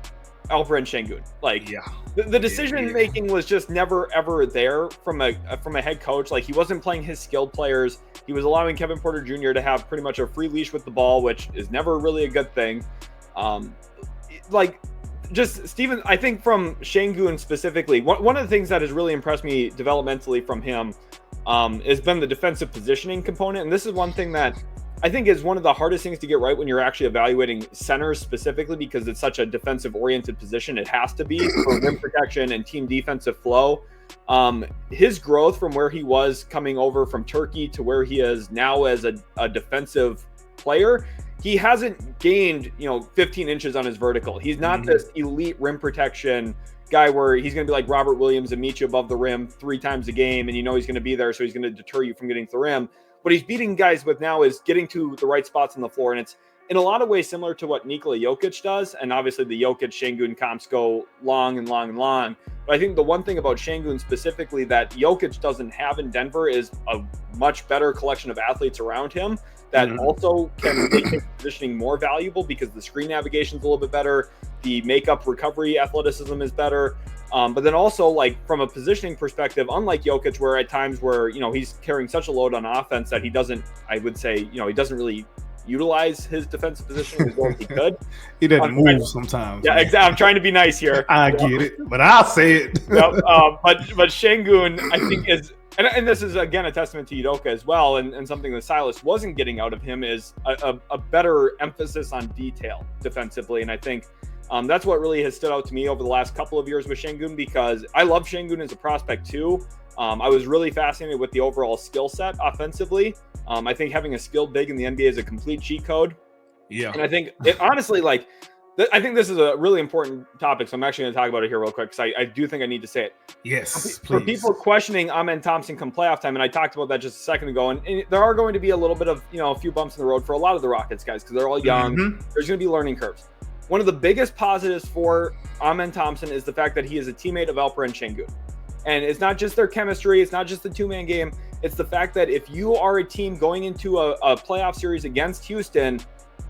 Alperen Sengun. Like, the decision making was just never ever there from a head coach. Like, he wasn't playing his skilled players. He was allowing Kevin Porter Jr. to have pretty much a free leash with the ball, which is never really a good thing. Like, just Steven, I think from Sengun specifically, one of the things that has really impressed me developmentally from him has been the defensive positioning component. And this is one thing that I think is one of the hardest things to get right when you're actually evaluating centers specifically, because it's such a defensive oriented position. It has to be for rim protection and team defensive flow. His growth from where he was coming over from Turkey to where he is now as a defensive player, he hasn't gained, 15 inches on his vertical. He's not this elite rim protection guy where he's going to be like Robert Williams and meet you above the rim 3 times a game. And he's going to be there. So he's going to deter you from getting to the rim. What he's beating guys with now is getting to the right spots on the floor. And it's in a lot of ways similar to what Nikola Jokic does. And obviously the Jokic Sengun comps go long and long and long. But I think the one thing about Sengun specifically that Jokic doesn't have in Denver is a much better collection of athletes around him that also can make his positioning more valuable because the screen navigation is a little bit better. The makeup recovery athleticism is better. But then also, like, from a positioning perspective, unlike Jokic, where at times where, you know, he's carrying such a load on offense that he doesn't, I would say, you know, he doesn't really utilize his defensive positioning as well as he could. He doesn't move sometimes. Yeah, exactly. I'm trying to be nice here. I get it, but I'll say it. Yep. But Şengün, I think, is, and this is again a testament to Udoka as well, and something that Silas wasn't getting out of him is a better emphasis on detail defensively, and I think that's what really has stood out to me over the last couple of years with Şengün, because I love Şengün as a prospect too. I was really fascinated with the overall skill set offensively. I think having a skilled big in the NBA is a complete cheat code. Yeah. And I think it honestly, like, I think this is a really important topic, so I'm actually going to talk about it here real quick, because I do think I need to say it. Yes, For please. people questioning Amen Thompson come playoff time, and I talked about that just a second ago, and there are going to be a little bit of, you know, a few bumps in the road for a lot of the Rockets guys, because they're all young. There's going to be learning curves. One of the biggest positives for Amen Thompson is the fact that he is a teammate of Alperen Şengün. And it's not just their chemistry, it's not just the two-man game, it's the fact that if you are a team going into a playoff series against Houston,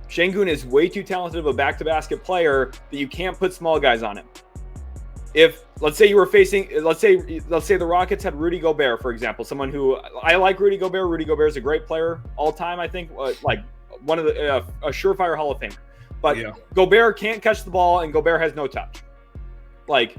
Şengün is way too talented of a back-to-basket player that you can't put small guys on him. If, let's say you were facing, let's say the Rockets had Rudy Gobert, for example, someone who, I like Rudy Gobert. Rudy Gobert is a great player all time, I think, like one of the, a surefire Hall of Famer. But yeah. Gobert can't catch the ball, and Gobert has no touch. Like,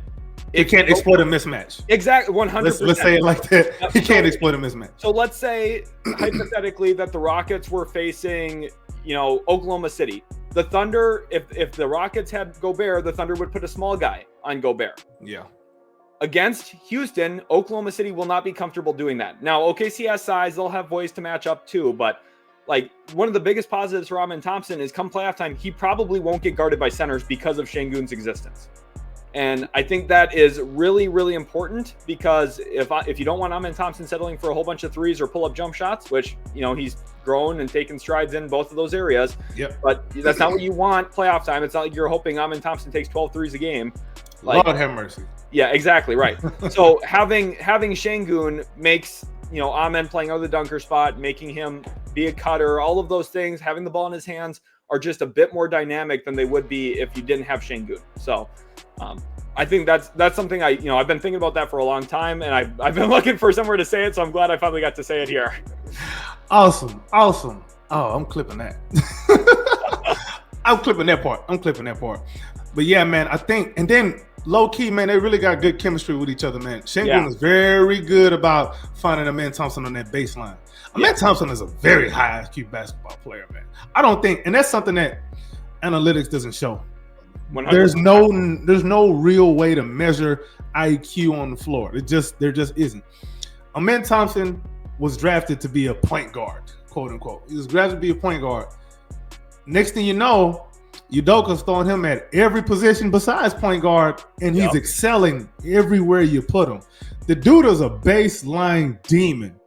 he can't exploit a mismatch. Exactly, 100%. Let's say it like that. He can't exploit a mismatch. So let's say, hypothetically, that the Rockets were facing, you know, Oklahoma City. The Thunder, if the Rockets had Gobert, the Thunder would put a small guy on Gobert. Yeah. Against Houston, Oklahoma City will not be comfortable doing that. Now, OKC has size. They'll have ways to match up too, but like, one of the biggest positives for Amen Thompson is come playoff time, he probably won't get guarded by centers because of Şengün's existence. And I think that is really, really important, because if you don't want Amen Thompson settling for a whole bunch of threes or pull-up jump shots, which, you know, he's grown and taken strides in both of those areas, but that's not what you want playoff time. It's not like you're hoping Amen Thompson takes 12 threes a game. Like, Lord have mercy. Yeah, exactly, right. So having Şengün makes, you know, Amen playing out of the dunker spot, making him be a cutter, all of those things, having the ball in his hands are just a bit more dynamic than they would be if you didn't have Şengün. So I think that's something I've been thinking about that for a long time, and I've been looking for somewhere to say it, so I'm glad I finally got to say it here. Awesome. Oh, I'm clipping that. I'm clipping that part. But yeah, man, I think, and then low key, man, they really got good chemistry with each other, man. Şengün is very good about finding Amen Thompson on that baseline. Amen Thompson is a very high IQ basketball player, man. I don't think, and that's something that analytics doesn't show. 100%. There's no real way to measure IQ on the floor. There just isn't. Amen Thompson was drafted to be a point guard, quote unquote. He was drafted to be a point guard. Next thing you know, Udoka's throwing him at every position besides point guard, and he's excelling everywhere you put him. The dude is a baseline demon.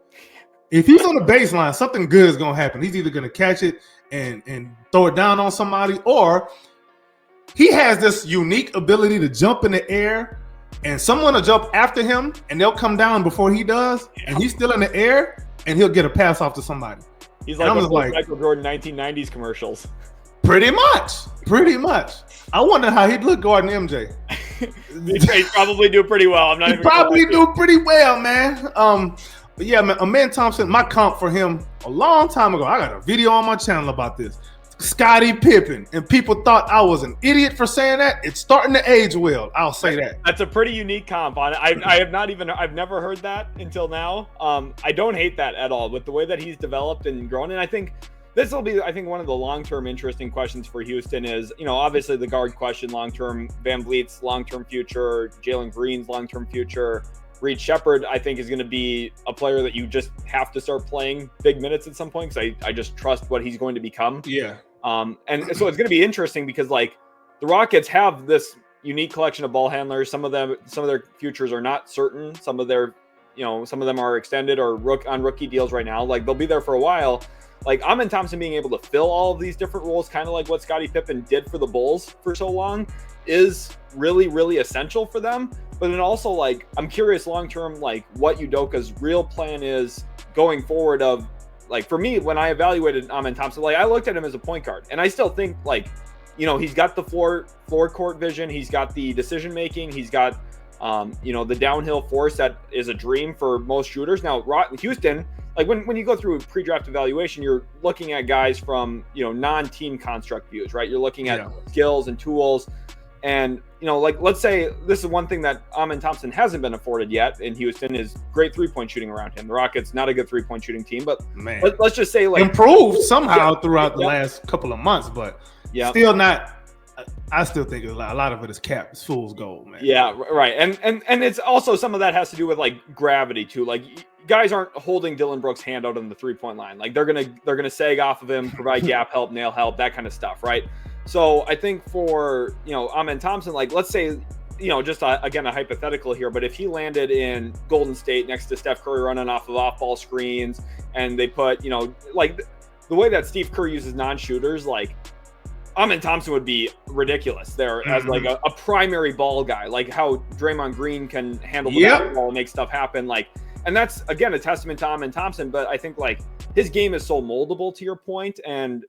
If he's on the baseline, something good is gonna happen. He's either gonna catch it and throw it down on somebody, or he has this unique ability to jump in the air, and someone will jump after him, and they'll come down before he does, and he's still in the air, and he'll get a pass off to somebody. He's like one of those Michael Jordan 1990s commercials. Pretty much. I wonder how he'd look guarding MJ. He'd probably do pretty well. He'd probably do pretty well, man. But yeah, man, Amen Thompson, my comp for him a long time ago, I got a video on my channel about this. Scottie Pippen, and people thought I was an idiot for saying that. It's starting to age well. I'll say that. That's a pretty unique comp on it. I've never heard that until now. I don't hate that at all with the way that he's developed and grown. And I think this will be, one of the long-term interesting questions for Houston is, you know, obviously the guard question long-term, Van Vliet's long-term future, Jalen Green's long-term future. Reed Shepherd, I think, is going to be a player that you just have to start playing big minutes at some point, because I just trust what he's going to become. Yeah. And so it's going to be interesting because, like, the Rockets have this unique collection of ball handlers. Some of their futures are not certain. Some of them are extended or on rookie deals right now. Like, they'll be there for a while. Like, Amen Thompson being able to fill all of these different roles, kind of like what Scottie Pippen did for the Bulls for so long, is really, really essential for them. But then also, like, I'm curious long-term, like, what Udoka's real plan is going forward of, like, for me, when I evaluated Amen Thompson, like, I looked at him as a point guard, and I still think, like, he's got the floor court vision. He's got the decision making. He's got, the downhill force that is a dream for most shooters. Now, Houston, like when you go through a pre-draft evaluation, you're looking at guys from, non-team construct views, right? You're looking at skills and tools. And, like, let's say this is one thing that Amen Thompson hasn't been afforded yet in Houston is great three-point shooting around him. The Rockets, not a good three-point shooting team, but let's just say, like, improved somehow throughout the last couple of months, but still not. I still think a lot of it is cap. It's fool's gold, man. Yeah, right. And it's also some of that has to do with like gravity too. Like guys aren't holding Dylan Brooks' hand out on the 3-point line. Like they're gonna sag off of him, provide gap help, nail help, that kind of stuff, right? So I think for Amen Thompson, like let's say just again a hypothetical here, but if he landed in Golden State next to Steph Curry running off of off-ball screens, and they put like the way that Steve Kerr uses non-shooters, like Amen Thompson would be ridiculous there as like a primary ball guy, like how Draymond Green can handle the basketball and make stuff happen. Like, and that's again a testament to Amen Thompson. But I think like his game is so moldable to your point, and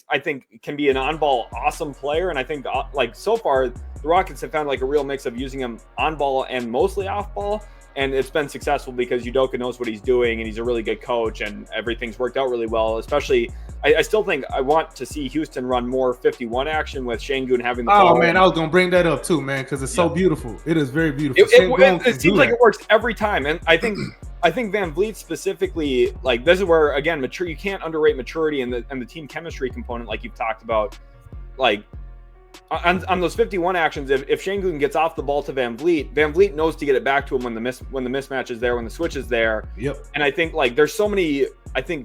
I think can be an on-ball awesome player. And I think like so far the Rockets have found like a real mix of using him on ball and mostly off ball. And it's been successful because Udoka knows what he's doing and he's a really good coach and everything's worked out really well. Especially, I still think I want to see Houston run more 51 action with Şengün having the ball. Oh, man, I was going to bring that up too, man, because it's so beautiful. It is very beautiful. It seems like it works every time. And I think Van Vliet specifically, like this is where, again, you can't underrate maturity and the team chemistry component like you've talked about. Like, on those 51 actions, if Şengün gets off the ball to Van Vliet knows to get it back to him when the mismatch is there, when the switch is there. Yep. And I think like there's so many,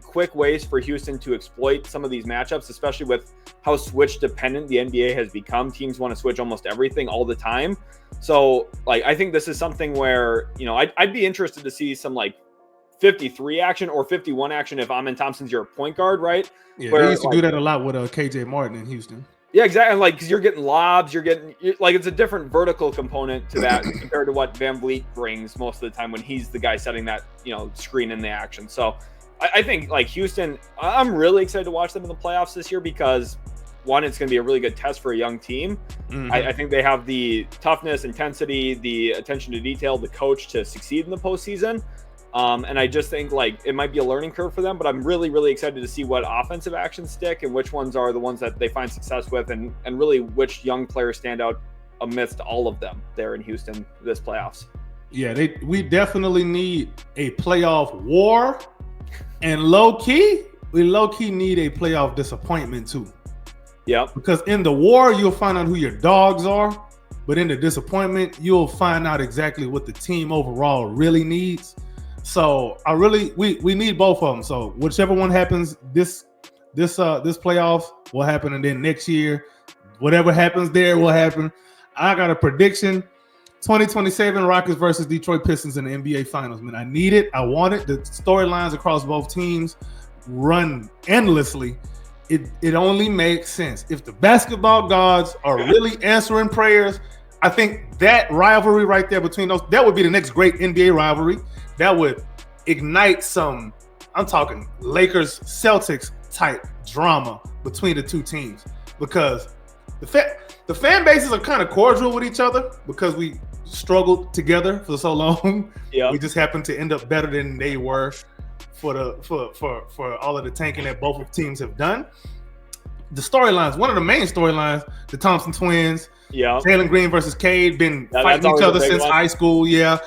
quick ways for Houston to exploit some of these matchups, especially with how switch dependent the NBA has become. Teams want to switch almost everything all the time. So like I think this is something where I'd be interested to see some like 53 action or 51 action if Amen Thompson's your point guard, right? Yeah, they used to do that a lot with KJ Martin in Houston. Yeah, exactly. Like, because you're getting lobs, like it's a different vertical component to that compared to what Van Vliet brings most of the time when he's the guy setting that screen in the action. So I think like Houston, I'm really excited to watch them in the playoffs this year because one, it's going to be a really good test for a young team. I think they have the toughness, intensity, the attention to detail, the coach to succeed in the postseason. And I just think like it might be a learning curve for them, but I'm really, really excited to see what offensive actions stick and which ones are the ones that they find success with and really which young players stand out amidst all of them there in Houston this playoffs. Yeah, we definitely need a playoff war, and we low-key need a playoff disappointment too. Yeah. Because in the war, you'll find out who your dogs are, but in the disappointment, you'll find out exactly what the team overall really needs. So we need both of them. So whichever one happens this playoff will happen, and then next year, whatever happens there will happen. I got a prediction: 2027 Rockets versus Detroit Pistons in the NBA Finals. Man, I need it. I want it. The storylines across both teams run endlessly. It only makes sense if the basketball gods are really answering prayers. I think that rivalry right there between those, that would be the next great NBA rivalry. That would ignite some, I'm talking Lakers Celtics type drama between the two teams, because the fan bases are kind of cordial with each other because we struggled together for so long. Yeah, we just happened to end up better than they were for all of the tanking that both teams have done. The storylines, one of the main storylines, the Thompson twins. Yeah, Jalen Green versus Cade, been fighting each other since high school. Yeah,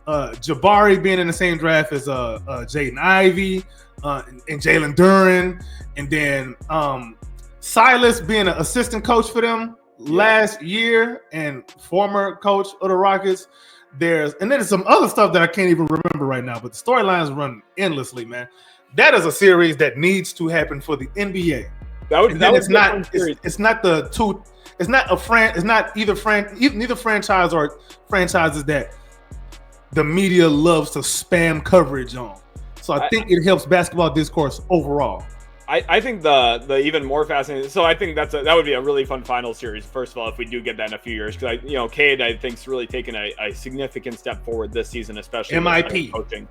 Jabari being in the same draft as Jaden Ivey and Jalen Duren, and then Silas being an assistant coach for them last year and former coach of the Rockets. There's some other stuff that I can't even remember right now, but the storylines run endlessly, man. That is a series that needs to happen for the NBA. Neither franchise or franchises that the media loves to spam coverage on. So I think it helps basketball discourse overall. I think the even more fascinating. So I think that would be a really fun final series. First of all, if we do get that in a few years, because Cade I think's really taken a significant step forward this season, especially MIP coaching.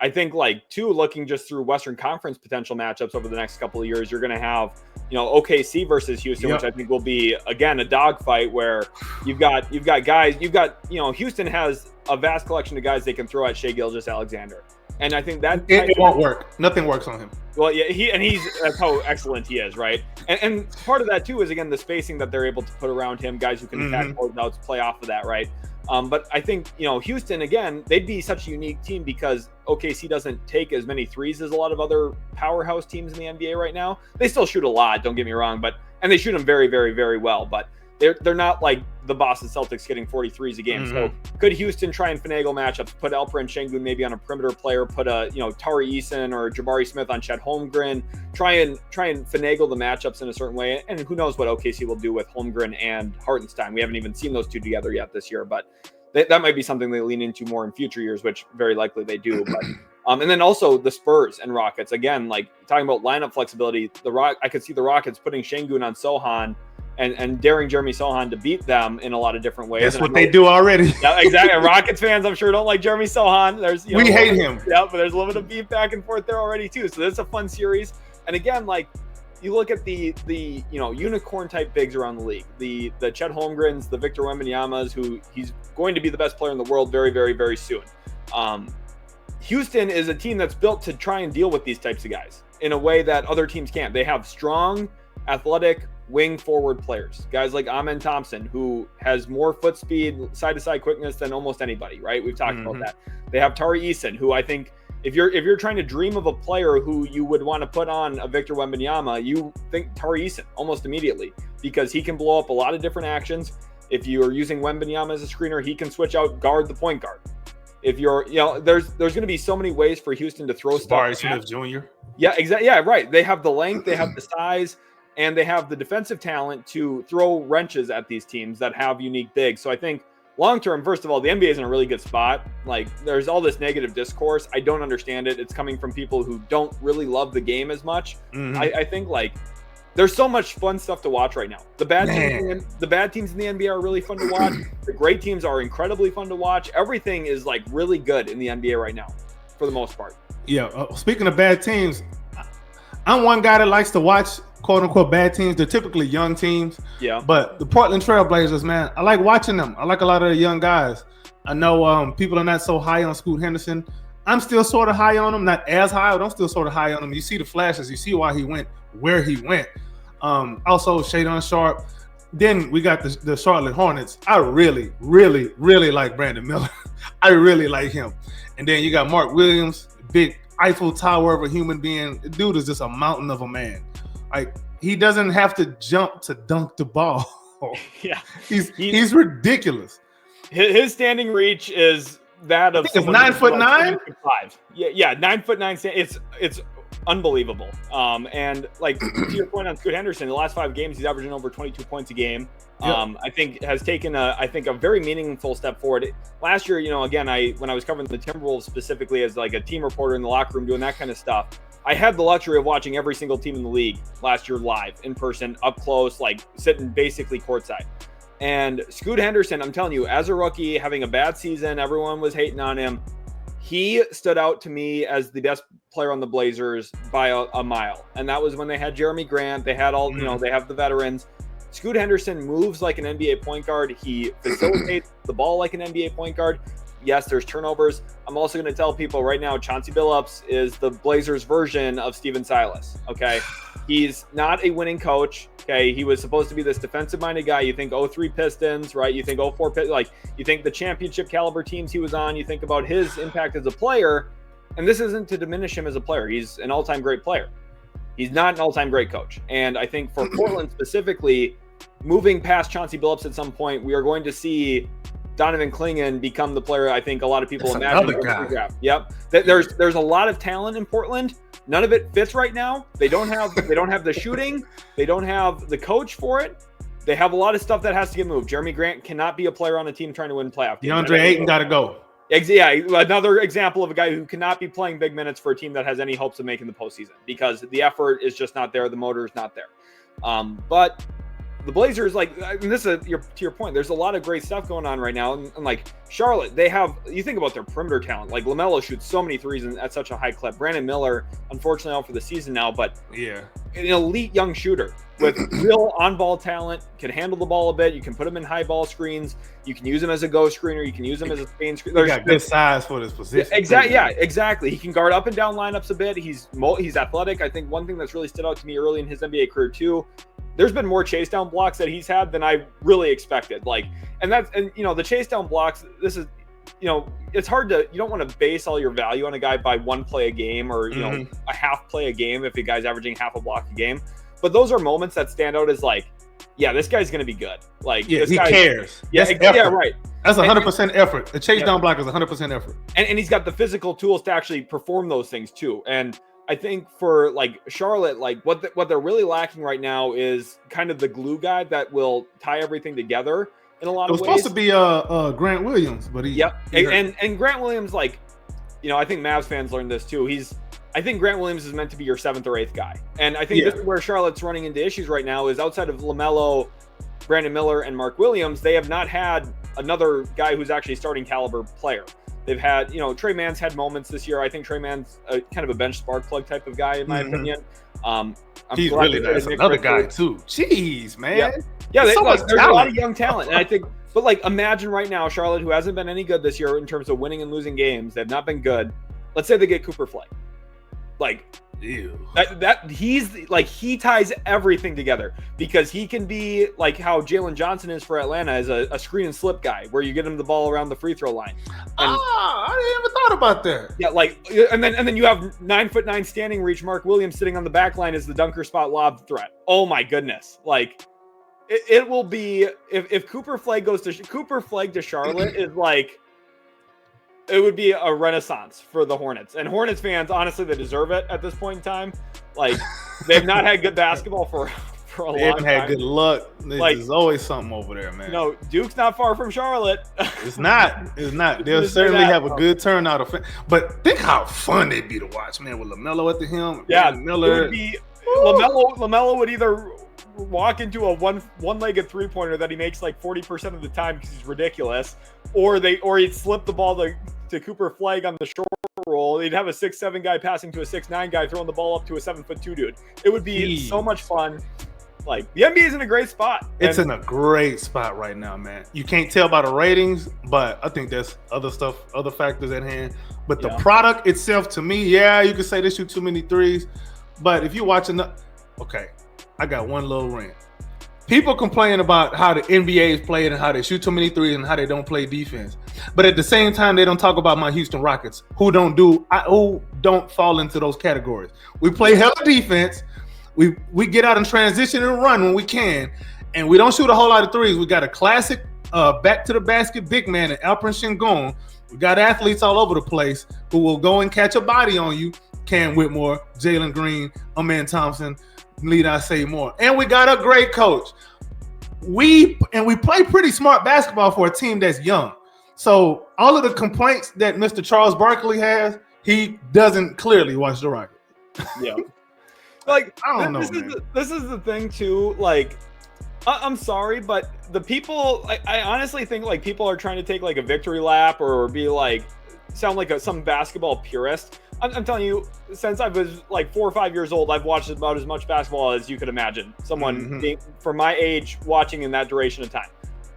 I think like too, looking just through Western Conference potential matchups over the next couple of years, you're going to have, OKC versus Houston, which I think will be again a dogfight where you've got guys, Houston has a vast collection of guys they can throw at Shai Gilgeous-Alexander, and I think that it won't work. Nothing works on him. Well, yeah, that's how excellent he is, right? And part of that too is again the spacing that they're able to put around him, guys who can attack closeouts, play off of that, right? But I think, Houston, again, they'd be such a unique team because OKC doesn't take as many threes as a lot of other powerhouse teams in the NBA right now. They still shoot a lot, don't get me wrong, and they shoot them very, very, very well. But they're not like the Boston Celtics getting 43s a game. So could Houston try and finagle matchups, put Alperen Şengün maybe on a perimeter player, put Tari Eason or Jabari Smith on Chet Holmgren, try and finagle the matchups in a certain way. And who knows what OKC will do with Holmgren and Hartenstein. We haven't even seen those two together yet this year, but that might be something they lean into more in future years, which very likely they do. But and then also the Spurs and Rockets, again, like talking about lineup flexibility, I could see the Rockets putting Şengün on Sohan and daring Jeremy Sohan to beat them in a lot of different ways. That's what they do already. Yeah, exactly. Rockets fans, I'm sure, don't like Jeremy Sohan. We hate him. Yeah, but there's a little bit of beef back and forth there already too. So that's a fun series. And again, like you look at the unicorn type bigs around the league, the Chet Holmgrens, the Victor Wembanyama's, who he's going to be the best player in the world very, very, very soon. Houston is a team that's built to try and deal with these types of guys in a way that other teams can't. They have strong, athletic, wing forward players, guys like Amen Thompson, who has more foot speed, side-to-side quickness than almost anybody, right? We've talked about that. They have Tari Eason, who I think if you're trying to dream of a player who you would want to put on a Victor Wembanyama, you think Tari Eason almost immediately because he can blow up a lot of different actions. If you are using Wembanyama as a screener, he can switch out guard the point guard. If you're, there's going to be so many ways for Houston to throw stuff. Smith Jr. Yeah, exactly. Yeah, right. They have the length, they have the size, and they have the defensive talent to throw wrenches at these teams that have unique bigs. So I think long term, first of all, the NBA is in a really good spot. Like there's all this negative discourse. I don't understand it. It's coming from people who don't really love the game as much. I think like there's so much fun stuff to watch right now. The bad teams in the NBA are really fun to watch. The great teams are incredibly fun to watch. Everything is like really good in the NBA right now, for the most part. Yeah. Speaking of bad teams, I'm one guy that likes to watch quote unquote bad teams. They're typically young teams. Yeah. But the Portland Trailblazers, man, I like watching them. I like a lot of the young guys. I know people are not so high on Scoot Henderson. I'm still sort of high on him, not as high, but I'm still sort of high on him. You see the flashes. You see why he went where he went. Also, Shadon Sharp. Then we got the Charlotte Hornets. I really, really, really like Brandon Miller. I really like him. And then you got Mark Williams, big Eiffel Tower of a human being. The dude is just a mountain of a man. Like he doesn't have to jump to dunk the ball. Yeah, he's ridiculous. His standing reach is that of 9'9". 5. Yeah, 9'9". It's unbelievable. And like to your point on Scoot Henderson, the last 5 games he's averaging over 22 points a game. I think has taken a very meaningful step forward. Last year, again, when I was covering the Timberwolves specifically as like a team reporter in the locker room doing that kind of stuff, I had the luxury of watching every single team in the league last year live, in person, up close, like sitting basically courtside. And Scoot Henderson, I'm telling you, as a rookie, having a bad season, everyone was hating on him. He stood out to me as the best player on the Blazers by a mile. And that was when they had Jeremy Grant. They had all, they have the veterans. Scoot Henderson moves like an NBA point guard. He facilitates the ball like an NBA point guard. Yes, there's turnovers. I'm also going to tell people right now, Chauncey Billups is the Blazers version of Steven Silas, okay? He's not a winning coach, okay? He was supposed to be this defensive-minded guy. You think 03 Pistons, right? You think 04 Pistons, like you think the championship caliber teams he was on. You think about his impact as a player, and this isn't to diminish him as a player. He's an all-time great player. He's not an all-time great coach. And I think for Portland specifically, moving past Chauncey Billups at some point, we are going to see Donovan Clingan become the player I think a lot of people imagine. Yep. There's a lot of talent in Portland. None of it fits right now. They don't have the shooting. They don't have the coach for it. They have a lot of stuff that has to get moved. Jeremy Grant cannot be a player on a team trying to win playoff games. DeAndre Ayton got to go. Yeah, another example of a guy who cannot be playing big minutes for a team that has any hopes of making the postseason because the effort is just not there. The motor is not there. But the Blazers, like, I mean, this is to your point. There's a lot of great stuff going on right now, and like Charlotte, they have. You think about their perimeter talent. Like LaMelo shoots so many threes at such a high clip. Brandon Miller, unfortunately, out for the season now, but yeah, an elite young shooter with real on-ball talent, can handle the ball a bit. You can put him in high ball screens. You can use him as a go screener. You can use him as a Spain screener. He got good size for this position. Exactly. Yeah, exactly. He can guard up and down lineups a bit. He's athletic. I think one thing that's really stood out to me early in his NBA career too. There's been more chase down blocks that he's had than I really expected. Like, and the chase down blocks. This is, it's hard to. You don't want to base all your value on a guy by one play a game or a half play a game if a guy's averaging half a block a game. But those are moments that stand out as like, yeah, this guy's going to be good. Like, yeah, he cares. Yeah, yeah, right. That's 100% effort. The chase down block is 100% effort. And he's got the physical tools to actually perform those things too. And I think for like Charlotte, like what they're really lacking right now is kind of the glue guy that will tie everything together in a lot of ways. It was supposed to be Grant Williams, but and Grant Williams, like, I think Mavs fans learned this too. I think Grant Williams is meant to be your 7th or 8th guy. And I think this is where Charlotte's running into issues right now is outside of LaMelo, Brandon Miller, and Mark Williams, they have not had another guy who's actually starting caliber player. They've had, Trey Mann's had moments this year. I think Trey Mann's kind of a bench spark plug type of guy, in my opinion. He's really nice. Another guy, too. Jeez, man. Yeah, there's a lot of young talent. And I think, but like, imagine right now, Charlotte, who hasn't been any good this year in terms of winning and losing games, they've not been good. Let's say they get Cooper Flagg. Like, ew. He ties everything together because he can be like how Jalen Johnson is for Atlanta as a screen and slip guy where you get him the ball around the free throw line. I didn't even thought about that. Yeah, like, and then you have 9'9" standing reach Mark Williams sitting on the back line as the dunker spot lob threat. Oh my goodness. Like, it will be if Cooper Flagg to Charlotte is like, it would be a renaissance for the Hornets. And Hornets fans, honestly, they deserve it at this point in time. Like, they've not had good basketball for a long time. They haven't had good luck. There's always something over there, man. Duke's not far from Charlotte. It's not. They'll certainly have a good turnout of fans. But think how fun they'd be to watch, man, with LaMelo at the helm. Yeah, Miller. It would be LaMelo would either walk into a one-legged three-pointer that he makes like 40% of the time because he's ridiculous, or he'd slip the ball to Cooper Flagg on the short roll. They'd have a 6'7" guy passing to a 6'9" guy throwing the ball up to a 7'2" dude. It would be so much fun. Like, the NBA is in a great spot. It's in a great spot right now, man. You can't tell by the ratings, but I think there's other factors at hand. But the product itself, to me, you could say they shoot too many threes. But if you're watching okay, I got one little rant. People complain about how the NBA is played and how they shoot too many threes and how they don't play defense. But at the same time, they don't talk about my Houston Rockets, who don't fall into those categories. We play hella defense. We get out and transition and run when we can, and we don't shoot a whole lot of threes. We got a classic back to the basket big man in Alperen Sengun. We got athletes all over the place who will go and catch a body on you. Cam Whitmore, Jalen Green, Amen Thompson, need I say more? And we got a great coach. We play pretty smart basketball for a team that's young. So all of the complaints that Mr. Charles Barkley has, he doesn't clearly watch the Rockets. Yeah. Like, I don't know. This is the thing too. Like, I'm sorry, but the people, I honestly think like people are trying to take like a victory lap or be like, sound like some basketball purist. I'm telling you, since I was like 4 or 5 years old, I've watched about as much basketball as you could imagine. Someone being, for my age, watching in that duration of time.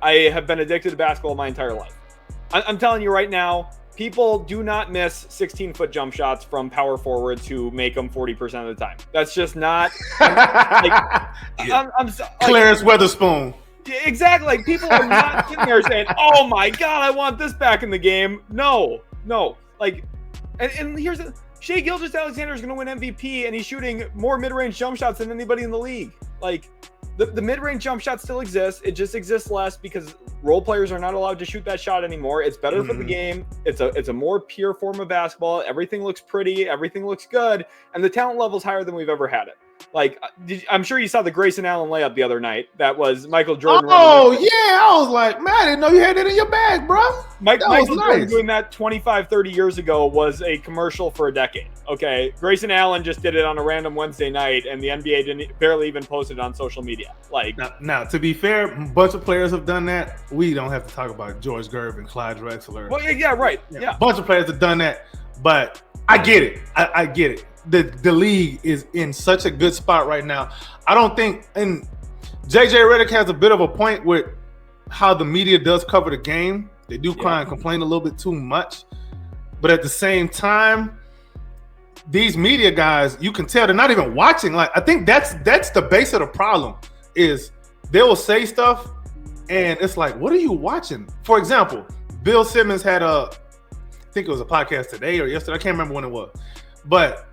I have been addicted to basketball my entire life. I'm telling you right now, people do not miss 16-foot jump shots from power forwards who make them 40% of the time. That's just not. Clarence Weatherspoon. Exactly. Like, people are not sitting there saying, "Oh my God, I want this back in the game." No. Like, and here's Shai Gilgeous-Alexander is going to win MVP, and he's shooting more mid-range jump shots than anybody in the league. Like, the mid-range jump shot still exists. It just exists less because role players are not allowed to shoot that shot anymore. It's better for the game. It's a more pure form of basketball. Everything looks pretty. Everything looks good. And the talent level is higher than we've ever had it. Like, I'm sure you saw the Grayson Allen layup the other night. That was Michael Jordan. Oh, yeah. I was like, man, I didn't know you had that in your bag, bro. Michael Jordan doing that 25, 30 years ago was a commercial for a decade. Okay. Grayson Allen just did it on a random Wednesday night, and the NBA barely even posted it on social media. Like, now, to be fair, a bunch of players have done that. We don't have to talk about George Gervin, Clyde Drexler. Well, yeah, right. Yeah. A bunch of players have done that, but I get it. I get it. The league is in such a good spot right now. I don't think, and JJ Redick has a bit of a point with how the media does cover the game. They do cry and complain a little bit too much, but at the same time, these media guys, you can tell they're not even watching. Like, I think that's the base of the problem is they will say stuff, and it's like, what are you watching? For example, Bill Simmons had I think it was a podcast today or yesterday. I can't remember when it was, but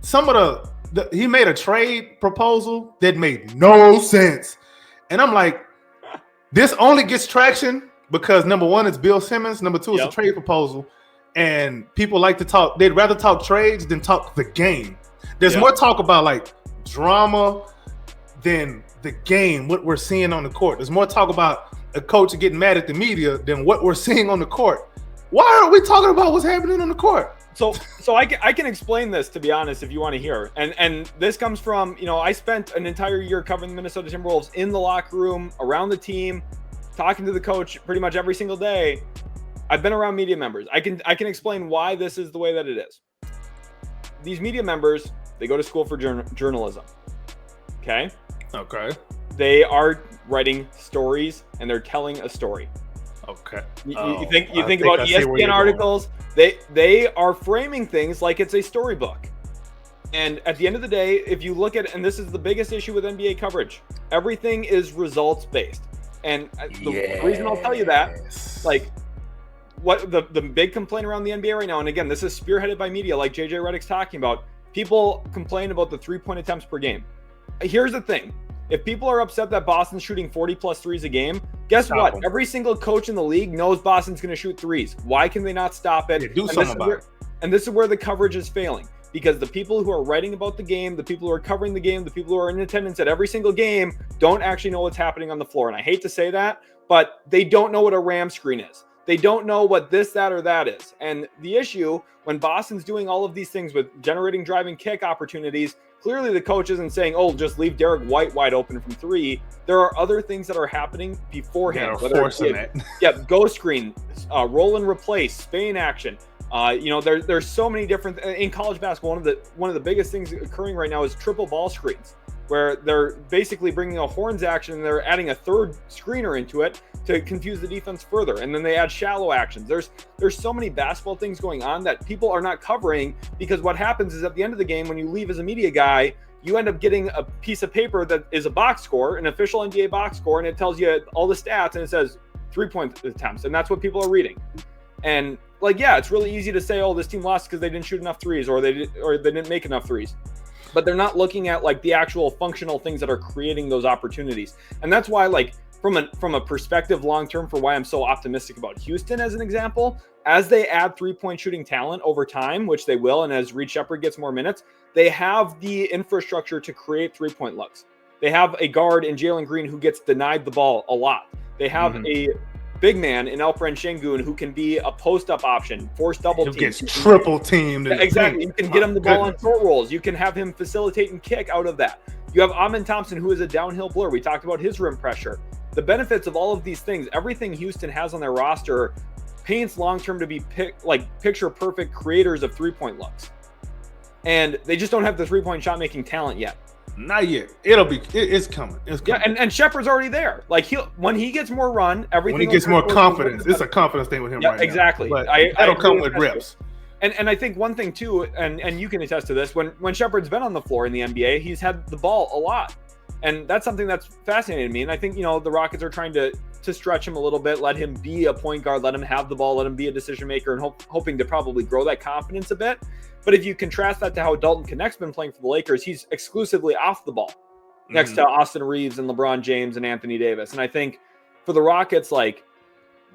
some of he made a trade proposal that made no sense. And I'm like, this only gets traction because number one, it's Bill Simmons. Number two, it's a trade proposal. And people like to talk, they'd rather talk trades than talk the game. There's more talk about like drama than the game, what we're seeing on the court. There's more talk about a coach getting mad at the media than what we're seeing on the court. Why aren't we talking about what's happening on the court? So I can explain this, to be honest, if you want to hear. And this comes from, I spent an entire year covering the Minnesota Timberwolves in the locker room, around the team, talking to the coach pretty much every single day. I've been around media members. I can explain why this is the way that it is. These media members, they go to school for journalism. Okay? Okay. They are writing stories and they're telling a story. Okay. You think about ESPN articles, they are framing things like it's a storybook. And at the end of the day, if you look at, and this is the biggest issue with NBA coverage, everything is results based. And the reason I'll tell you that, like, what the big complaint around the NBA right now, and again, this is spearheaded by media like JJ Redick's talking about, people complain about the 3-point attempts per game. Here's the thing. If people are upset that Boston's shooting 40 plus threes a game, guess what? Every single coach in the league knows Boston's going to shoot threes. Why can they not stop it? And this is where the coverage is failing, because the people who are writing about the game, the people who are covering the game, the people who are in attendance at every single game don't actually know what's happening on the floor. And I hate to say that, but they don't know what a RAM screen is. They don't know what this, that, or that is. And the issue, when Boston's doing all of these things with generating driving kick opportunities, clearly the coach isn't saying, oh, just leave Derek White wide open from three. There are other things that are happening beforehand. Go screen, roll and replace, Spain action. There's so many different, in college basketball, one of the biggest things occurring right now is triple ball screens, where they're basically bringing a horns action and they're adding a third screener into it to confuse the defense further. And then they add shallow actions. There's so many basketball things going on that people are not covering, because what happens is at the end of the game, when you leave as a media guy, you end up getting a piece of paper that is a box score, an official NBA box score, and it tells you all the stats and it says 3-point attempts. And that's what people are reading. And it's really easy to say, oh, this team lost because they didn't shoot enough threes, or they didn't make enough threes. But they're not looking at the actual functional things that are creating those opportunities. And that's why, from a perspective long-term, for why I'm so optimistic about Houston as an example, as they add 3-point shooting talent over time, which they will, and as Reed Shepherd gets more minutes, they have the infrastructure to create 3-point looks. They have a guard in Jalen Green who gets denied the ball a lot. They have a big man in Alperen Şengün who can be a post-up option, force double team. Gets triple teamed. Exactly. You can get him the ball on short rolls. You can have him facilitate and kick out of that. You have Amin Thompson, who is a downhill blur. We talked about his rim pressure. The benefits of all of these things, everything Houston has on their roster, paints long-term to be picture-perfect creators of 3-point looks. And they just don't have the 3-point shot-making talent yet. Not yet. It's coming. It's coming. Yeah, and Shepard's already there. When he gets more run, everything. When he gets more confidence, it's a confidence thing with him right exactly. now. Exactly. That'll come with reps. And I think one thing too, and you can attest to this, when Shepard's been on the floor in the NBA, he's had the ball a lot. And that's something that's fascinating to me. And I think, the Rockets are trying to stretch him a little bit, let him be a point guard, let him have the ball, let him be a decision maker, and hoping to probably grow that confidence a bit. But if you contrast that to how Dalton Connect's been playing for the Lakers, he's exclusively off the ball next to Austin Reeves and LeBron James and Anthony Davis. And I think for the Rockets,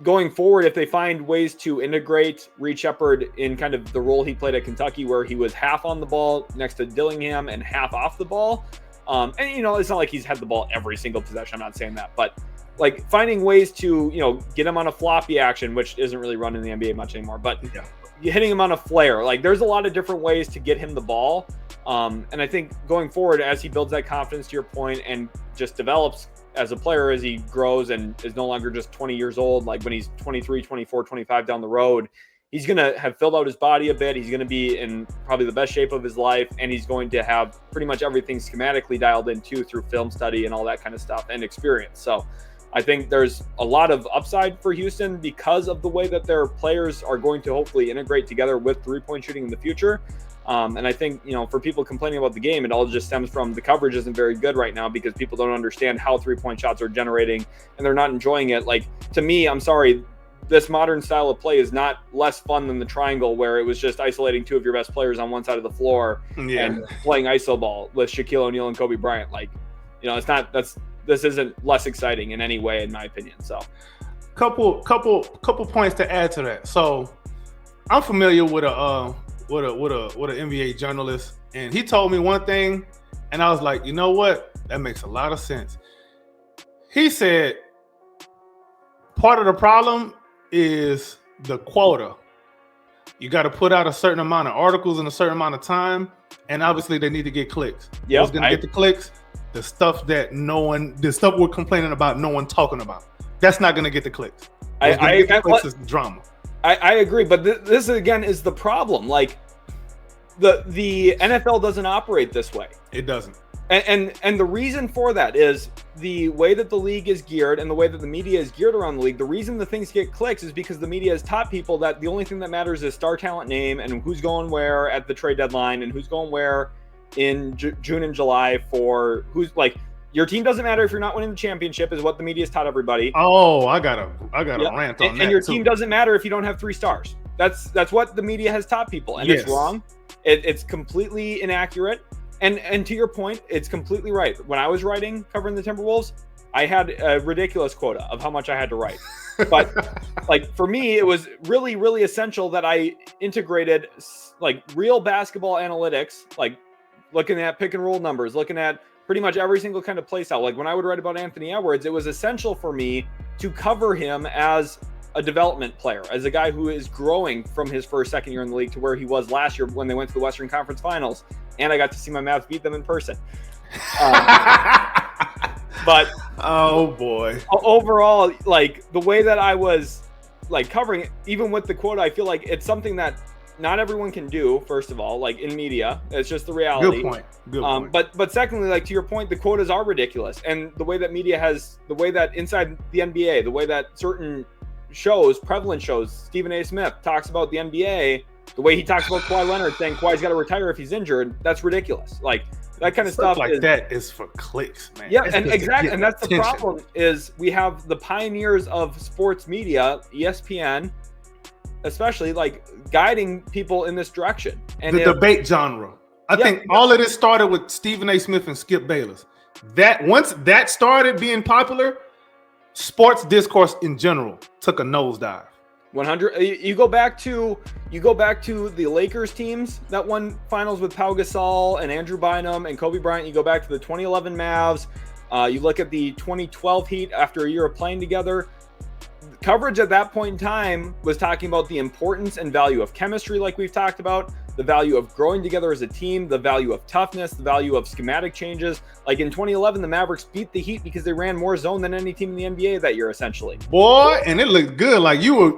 going forward, if they find ways to integrate Reed Sheppard in kind of the role he played at Kentucky, where he was half on the ball next to Dillingham and half off the ball. And, it's not like he's had the ball every single possession. I'm not saying that, but like finding ways to, get him on a floppy action, which isn't really run in the NBA much anymore, but hitting him on a flare. Like there's a lot of different ways to get him the ball. And I think going forward, as he builds that confidence, to your point, and just develops as a player, as he grows and is no longer just 20 years old, like when he's 23, 24, 25 down the road, he's going to have filled out his body a bit. He's going to be in probably the best shape of his life. And he's going to have pretty much everything schematically dialed in too, through film study and all that kind of stuff and experience. So I think there's a lot of upside for Houston because of the way that their players are going to hopefully integrate together with 3-point shooting in the future. And I think, for people complaining about the game, it all just stems from the coverage isn't very good right now because people don't understand how 3-point shots are generating and they're not enjoying it. Like, to me, I'm sorry, this modern style of play is not less fun than the triangle, where it was just isolating two of your best players on one side of the floor and playing iso ball with Shaquille O'Neal and Kobe Bryant. Like, this isn't less exciting in any way, in my opinion. So couple points to add to that. So I'm familiar with a NBA journalist, and he told me one thing, and I was like, you know what? That makes a lot of sense. He said part of the problem is the quota. You got to put out a certain amount of articles in a certain amount of time, and obviously they need to get clicks. Yeah, who's gonna get the clicks? The stuff we're complaining about, no one talking about. That's not gonna get the clicks. Clicks is drama. I agree, but this again is the problem. Like the NFL doesn't operate this way. It doesn't. And the reason for that is the way that the league is geared and the way that the media is geared around the league. The reason the things get clicks is because the media has taught people that the only thing that matters is star talent name and who's going where at the trade deadline and who's going where in June and July for who's like. Your team doesn't matter if you're not winning the championship, is what the media's taught everybody. Oh, I got a rant on that. And your team doesn't matter if you don't have 3 stars. That's what the media has taught people, and it's wrong. It's completely inaccurate. And to your point, it's completely right. When I was covering the Timberwolves, I had a ridiculous quota of how much I had to write. But like for me, it was really, really essential that I integrated like real basketball analytics, like looking at pick and roll numbers, looking at pretty much every single kind of play style. Like when I would write about Anthony Edwards, it was essential for me to cover him as a development player, as a guy who is growing from his second year in the league to where he was last year when they went to the Western Conference Finals. And I got to see my Mavs beat them in person. But oh boy, overall, like the way that I was like covering it, even with the quota, I feel like it's something that not everyone can do, first of all, like in media. It's just the reality. Good point. But secondly, like to your point, the quotas are ridiculous. And the way that media the way that inside the NBA, the way that certain prevalent shows, Stephen A. Smith talks about the NBA, the way he talks about Kawhi Leonard saying Kawhi's got to retire if he's injured, that's ridiculous. Like that kind of stuff that is for clicks, man. Yeah, and exactly. And that's the problem is we have the pioneers of sports media, ESPN, especially like guiding people in this direction. And the debate genre. I think all of this started with Stephen A. Smith and Skip Bayless. That once that started being popular, sports discourse in general took a nosedive. 100. You go back to the Lakers teams that won finals with Pau Gasol and Andrew Bynum and Kobe Bryant. You go back to the 2011 Mavs. You look at the 2012 Heat after a year of playing together. Coverage at that point in time was talking about the importance and value of chemistry, like we've talked about, the value of growing together as a team, the value of toughness, the value of schematic changes. Like in 2011, the Mavericks beat the Heat because they ran more zone than any team in the NBA that year, essentially. Boy, and it looked good. Like you were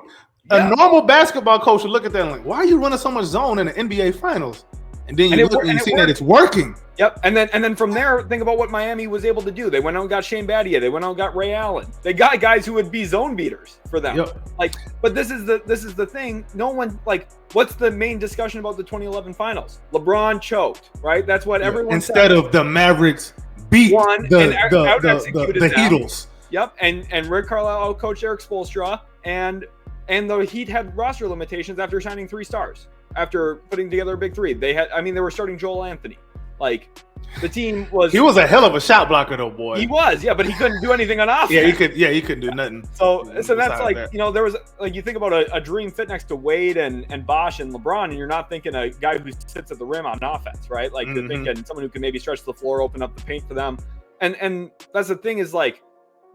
a normal basketball coach would look at that and like, why are you running so much zone in the NBA Finals? And then you look and you see that it's working. Yep. And then from there, think about what Miami was able to do. They went out and got Shane Battier. They went out and got Ray Allen. They got guys who would be zone beaters for them. Yep. Like, but this is the thing. No one like. What's the main discussion about the 2011 Finals? LeBron choked, right? That's what everyone instead said. Of the Mavericks beat the Heatles. Yep. And Rick Carlisle coached Eric Spoelstra, and the Heat had roster limitations after signing 3 stars. After putting together a big 3, they were starting Joel Anthony. Like the team was. He was a hell of a shot blocker, though, boy. He was, yeah, but he couldn't do anything on offense. He couldn't do nothing. So that's like that. There was like you think about a dream fit next to Wade and Bosch and LeBron, and you're not thinking a guy who sits at the rim on offense, right? Like you're thinking someone who can maybe stretch the floor, open up the paint for them, and that's the thing is like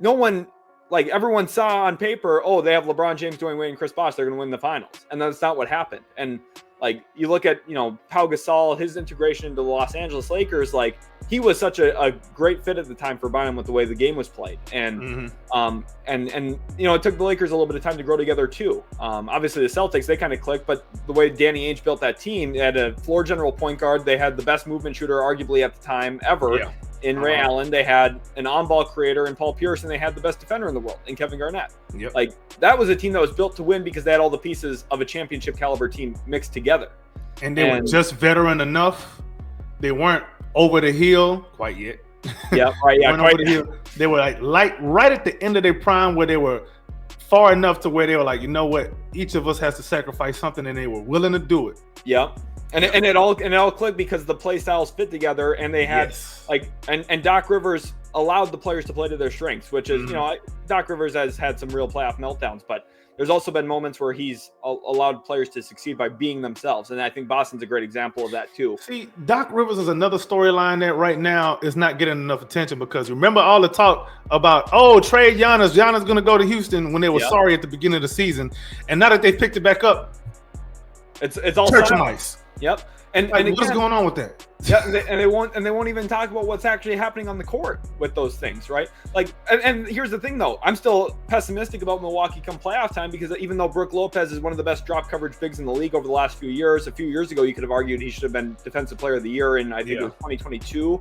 no one. Like everyone saw on paper, oh, they have LeBron James, Dwayne Wade, and Chris Bosh. They're going to win the finals, and that's not what happened. And like you look at Pau Gasol, his integration into the Los Angeles Lakers, like he was such a great fit at the time for Bynum with the way the game was played, and it took the Lakers a little bit of time to grow together too. Obviously the Celtics they kind of clicked, but the way Danny Ainge built that team, they had a floor general point guard, they had the best movement shooter arguably at the time ever. Yeah. In Ray Allen, they had an on-ball creator in Paul Pierce, and they had the best defender in the world in Kevin Garnett. Yep. Like that was a team that was built to win because they had all the pieces of a championship caliber team mixed together. And they were just veteran enough. They weren't over the hill quite yet. Yeah, right. Yeah, quite. They were like right at the end of their prime, where they were far enough to where they were like, you know what, each of us has to sacrifice something, and they were willing to do it. Yeah. And it all clicked because the play styles fit together, and they had and Doc Rivers allowed the players to play to their strengths, which is Doc Rivers has had some real playoff meltdowns, but there's also been moments where he's allowed players to succeed by being themselves, and I think Boston's a great example of that too. See, Doc Rivers is another storyline that right now is not getting enough attention because remember all the talk about trade Giannis going to go to Houston when they were sorry at the beginning of the season, and now that they picked it back up, it's all church mice. Yep. And what's going on with that? Yeah, and they won't even talk about what's actually happening on the court with those things, right? Like, and here's the thing though, I'm still pessimistic about Milwaukee come playoff time because even though Brook Lopez is one of the best drop coverage bigs in the league over the last few years, a few years ago you could have argued he should have been Defensive Player of the Year in I think it was 2022,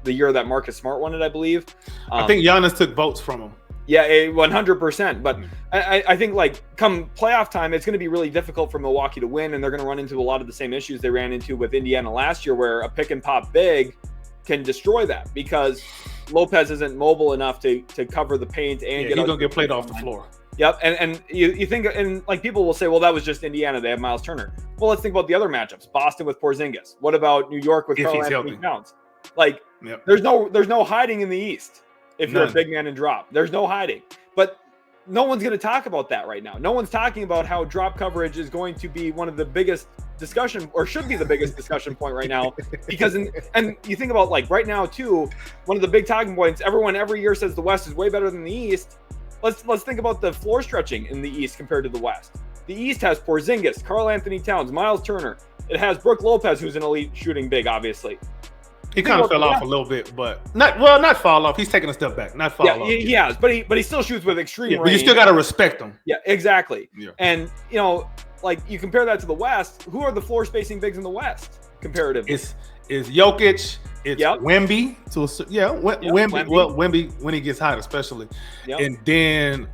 the year that Marcus Smart won it, I believe. I think Giannis took votes from him. Yeah, 100%. But I think like come playoff time, it's going to be really difficult for Milwaukee to win, and they're going to run into a lot of the same issues they ran into with Indiana last year, where a pick and pop big can destroy that because Lopez isn't mobile enough to cover the paint and he's going to get played off the floor. Yep, and you think, and like people will say, well, that was just Indiana. They have Miles Turner. Well, let's think about the other matchups. Boston with Porzingis. What about New York with Karl Anthony Towns? Like, there's no hiding in the East. If you're a big man and drop, there's no hiding. But no one's going to talk about that right now. No one's talking about how drop coverage is going to be one of the biggest discussion, or should be the biggest discussion point right now. Because, and you think about like right now too, one of the big talking points, everyone every year says the West is way better than the East. Let's think about the floor stretching in the East compared to the West. The East has Porzingis, Karl Anthony Towns, Miles Turner. It has Brook Lopez, who's an elite shooting big, obviously. He kind of fell off a little bit, but not fall off. He's taking a step back, not fall off. He has, but he still shoots with extreme range. But you still got to respect him. Yeah, exactly. Yeah. And like you compare that to the West. Who are the floor spacing bigs in the West comparatively? It's Jokic. It's Wemby. Wemby. Well, Wemby when he gets hot, especially. Yep. And then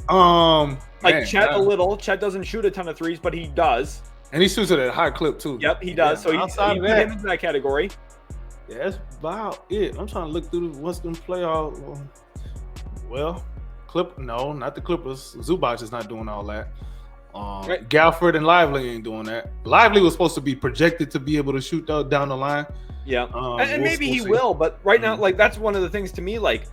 Chet a little. Chet doesn't shoot a ton of threes, but he does. And he shoots at a high clip too. Yep, he does. So he's in that category. Yeah, that's about it. I'm trying to look through what's going to play all. Well, no, not the Clippers. Zubac is not doing all that. Right. Galford and Lively ain't doing that. Lively was supposed to be projected to be able to shoot down the line. Yeah, and maybe he will, but right now, like that's one of the things to me, like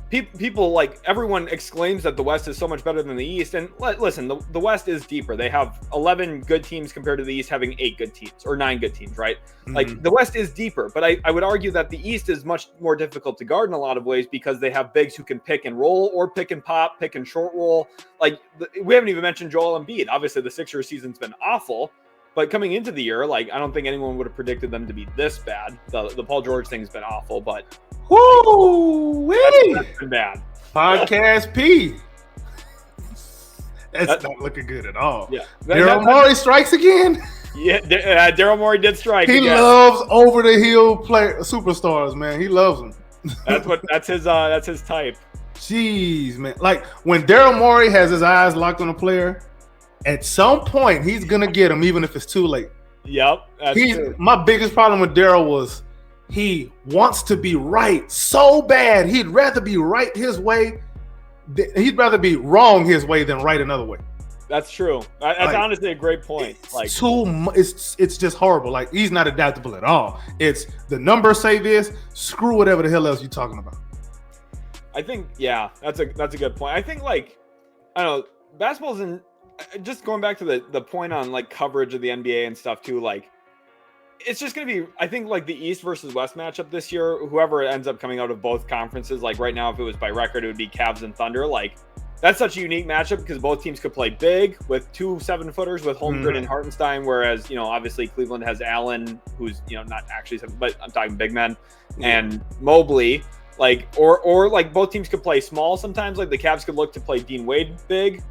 people like everyone exclaims that the West is so much better than the East. And listen, the West is deeper. They have 11 good teams compared to the East having 8 good teams or 9 good teams, right? Mm-hmm. Like the West is deeper, but I would argue that the East is much more difficult to guard in a lot of ways because they have bigs who can pick and roll or pick and pop, pick and short roll. Like we haven't even mentioned Joel Embiid. Obviously the Sixers season's been awful, but coming into the year, like I don't think anyone would have predicted them to be this bad. The Paul George thing's been awful, but that's been bad. Podcast P. That's not looking good at all. Yeah. Daryl Morey strikes again. Yeah, Daryl Morey did strike. He loves over the hill superstars, man. He loves them. That's his type. Jeez, man. Like when Daryl Morey has his eyes locked on a player, at some point he's gonna get him, even if it's too late. Yep. That's true. My biggest problem with Daryl was he wants to be right so bad. He'd rather be right his way. He'd rather be wrong his way than right another way. That's true. That's Like, honestly a great point. Like, it's just horrible. Like, he's not adaptable at all. It's the numbers say this. Screw whatever the hell else you're talking about. I think, yeah, that's a good point. I think, like, I don't know, basketball's in, just going back to the point on like coverage of the NBA and stuff too, like, it's just going to be, I think, like the East versus West matchup this year, whoever ends up coming out of both conferences, like right now, if it was by record, it would be Cavs and Thunder. Like, that's such a unique matchup because both teams could play big with 2 7-footers with Holmgren and Hartenstein, whereas, you know, obviously Cleveland has Allen, who's, you know, not actually 7, but I'm talking big men, and Mobley. Like, or like both teams could play small sometimes. Like the Cavs could look to play Dean Wade big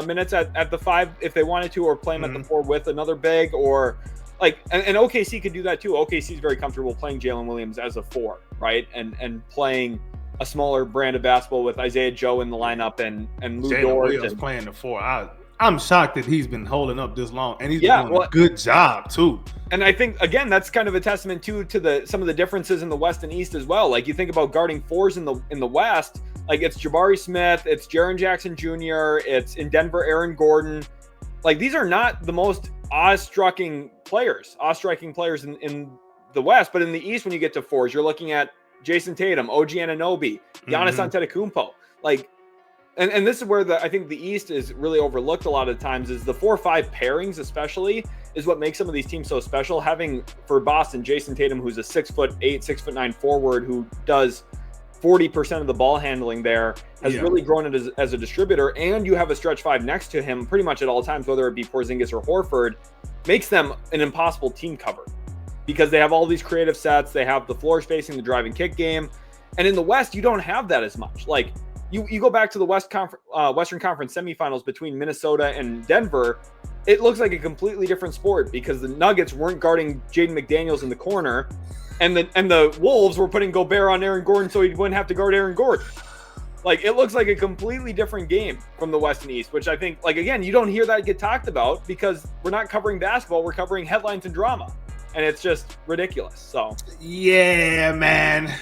minutes at the 5 if they wanted to, or play him at the 4 with another big, or like, and OKC could do that too. OKC is very comfortable playing Jalen Williams as a 4, right? And playing a smaller brand of basketball with Isaiah Joe in the lineup and Lou Dort. Williams playing the 4. I'm shocked that he's been holding up this long, and he's been doing a good job too. And I think, again, that's kind of a testament too to some of the differences in the West and East as well. Like, you think about guarding 4s in the West, like it's Jabari Smith, it's Jaren Jackson Jr., it's in Denver Aaron Gordon. Like, these are not the most awe-striking players in the West, but in the East, when you get to 4s, you're looking at Jason Tatum, OG Anunoby, Giannis Antetokounmpo. Like, and this is where I think the East is really overlooked a lot of times, is the 4-5 pairings especially is what makes some of these teams so special. Having, for Boston, Jason Tatum, who's a 6'8", 6'9" forward who does 40% of the ball handling there, has really grown it as a distributor, and you have a stretch 5 next to him pretty much at all times, whether it be Porzingis or Horford, makes them an impossible team cover because they have all these creative sets, they have the floor spacing, the drive and kick game, and in the West, you don't have that as much. Like, you go back to the Western Conference semifinals between Minnesota and Denver, it looks like a completely different sport because the Nuggets weren't guarding Jaden McDaniels in the corner, and the Wolves were putting Gobert on Aaron Gordon so he wouldn't have to guard Aaron Gordon. Like, it looks like a completely different game from the West and East, which I think, like, again, you don't hear that get talked about because we're not covering basketball, we're covering headlines and drama, and it's just ridiculous. So yeah, man,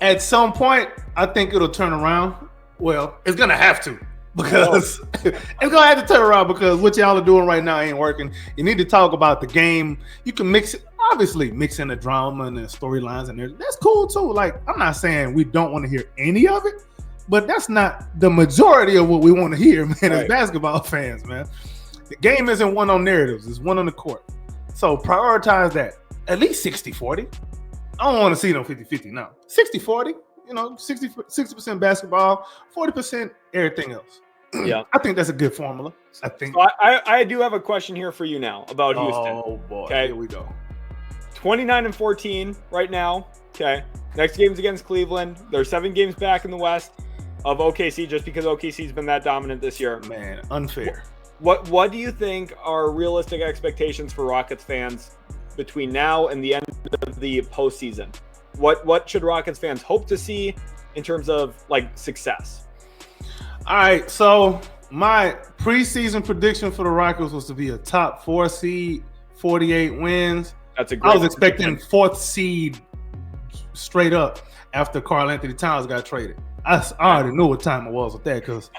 at some point I think it'll turn around. Well, it's gonna have to, because it's gonna have to turn around because what y'all are doing right now ain't working. You need to talk about the game. You can mix it, obviously mix in the drama and the storylines, and that's cool too. Like, I'm not saying we don't want to hear any of it, but that's not the majority of what we want to hear, man, as basketball fans, man. The game isn't won on narratives, it's won on the court. So prioritize that. At least 60-40. I don't want to see no 50-50 now. 60-40. You know, 60% basketball, 40% everything else. Yeah, I think that's a good formula. I think. So I do have a question here for you now about Houston. Oh boy, okay, here we go. 29-14 right now. Okay, next game's against Cleveland. They're 7 games back in the West of OKC, just because OKC's been that dominant this year. Man, unfair. What do you think are realistic expectations for Rockets fans between now and the end of the postseason? What should Rockets fans hope to see in terms of, like, success? All right, so my preseason prediction for the Rockets was to be a top 4 seed, 48 wins. That's a great I was expecting 4th seed straight up after Karl Anthony Towns got traded. I already knew what time it was with that because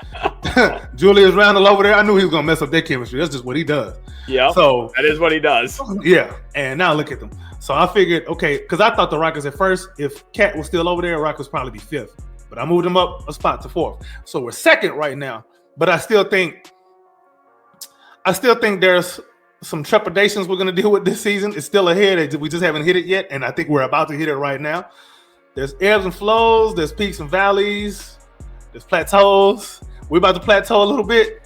Julius Randle over there, I knew he was going to mess up their chemistry. That's just what he does. Yeah, so that is what he does. Yeah, and now look at them. So I figured, okay, because I thought the Rockets at first, if Cat was still over there, Rockets probably be 5th. But I moved them up a spot to 4th. So we're 2nd right now. But I still think there's some trepidations we're going to deal with this season. It's still ahead. We just haven't hit it yet, and I think we're about to hit it right now. There's ebbs and flows. There's peaks and valleys. There's plateaus. We're about to plateau a little bit.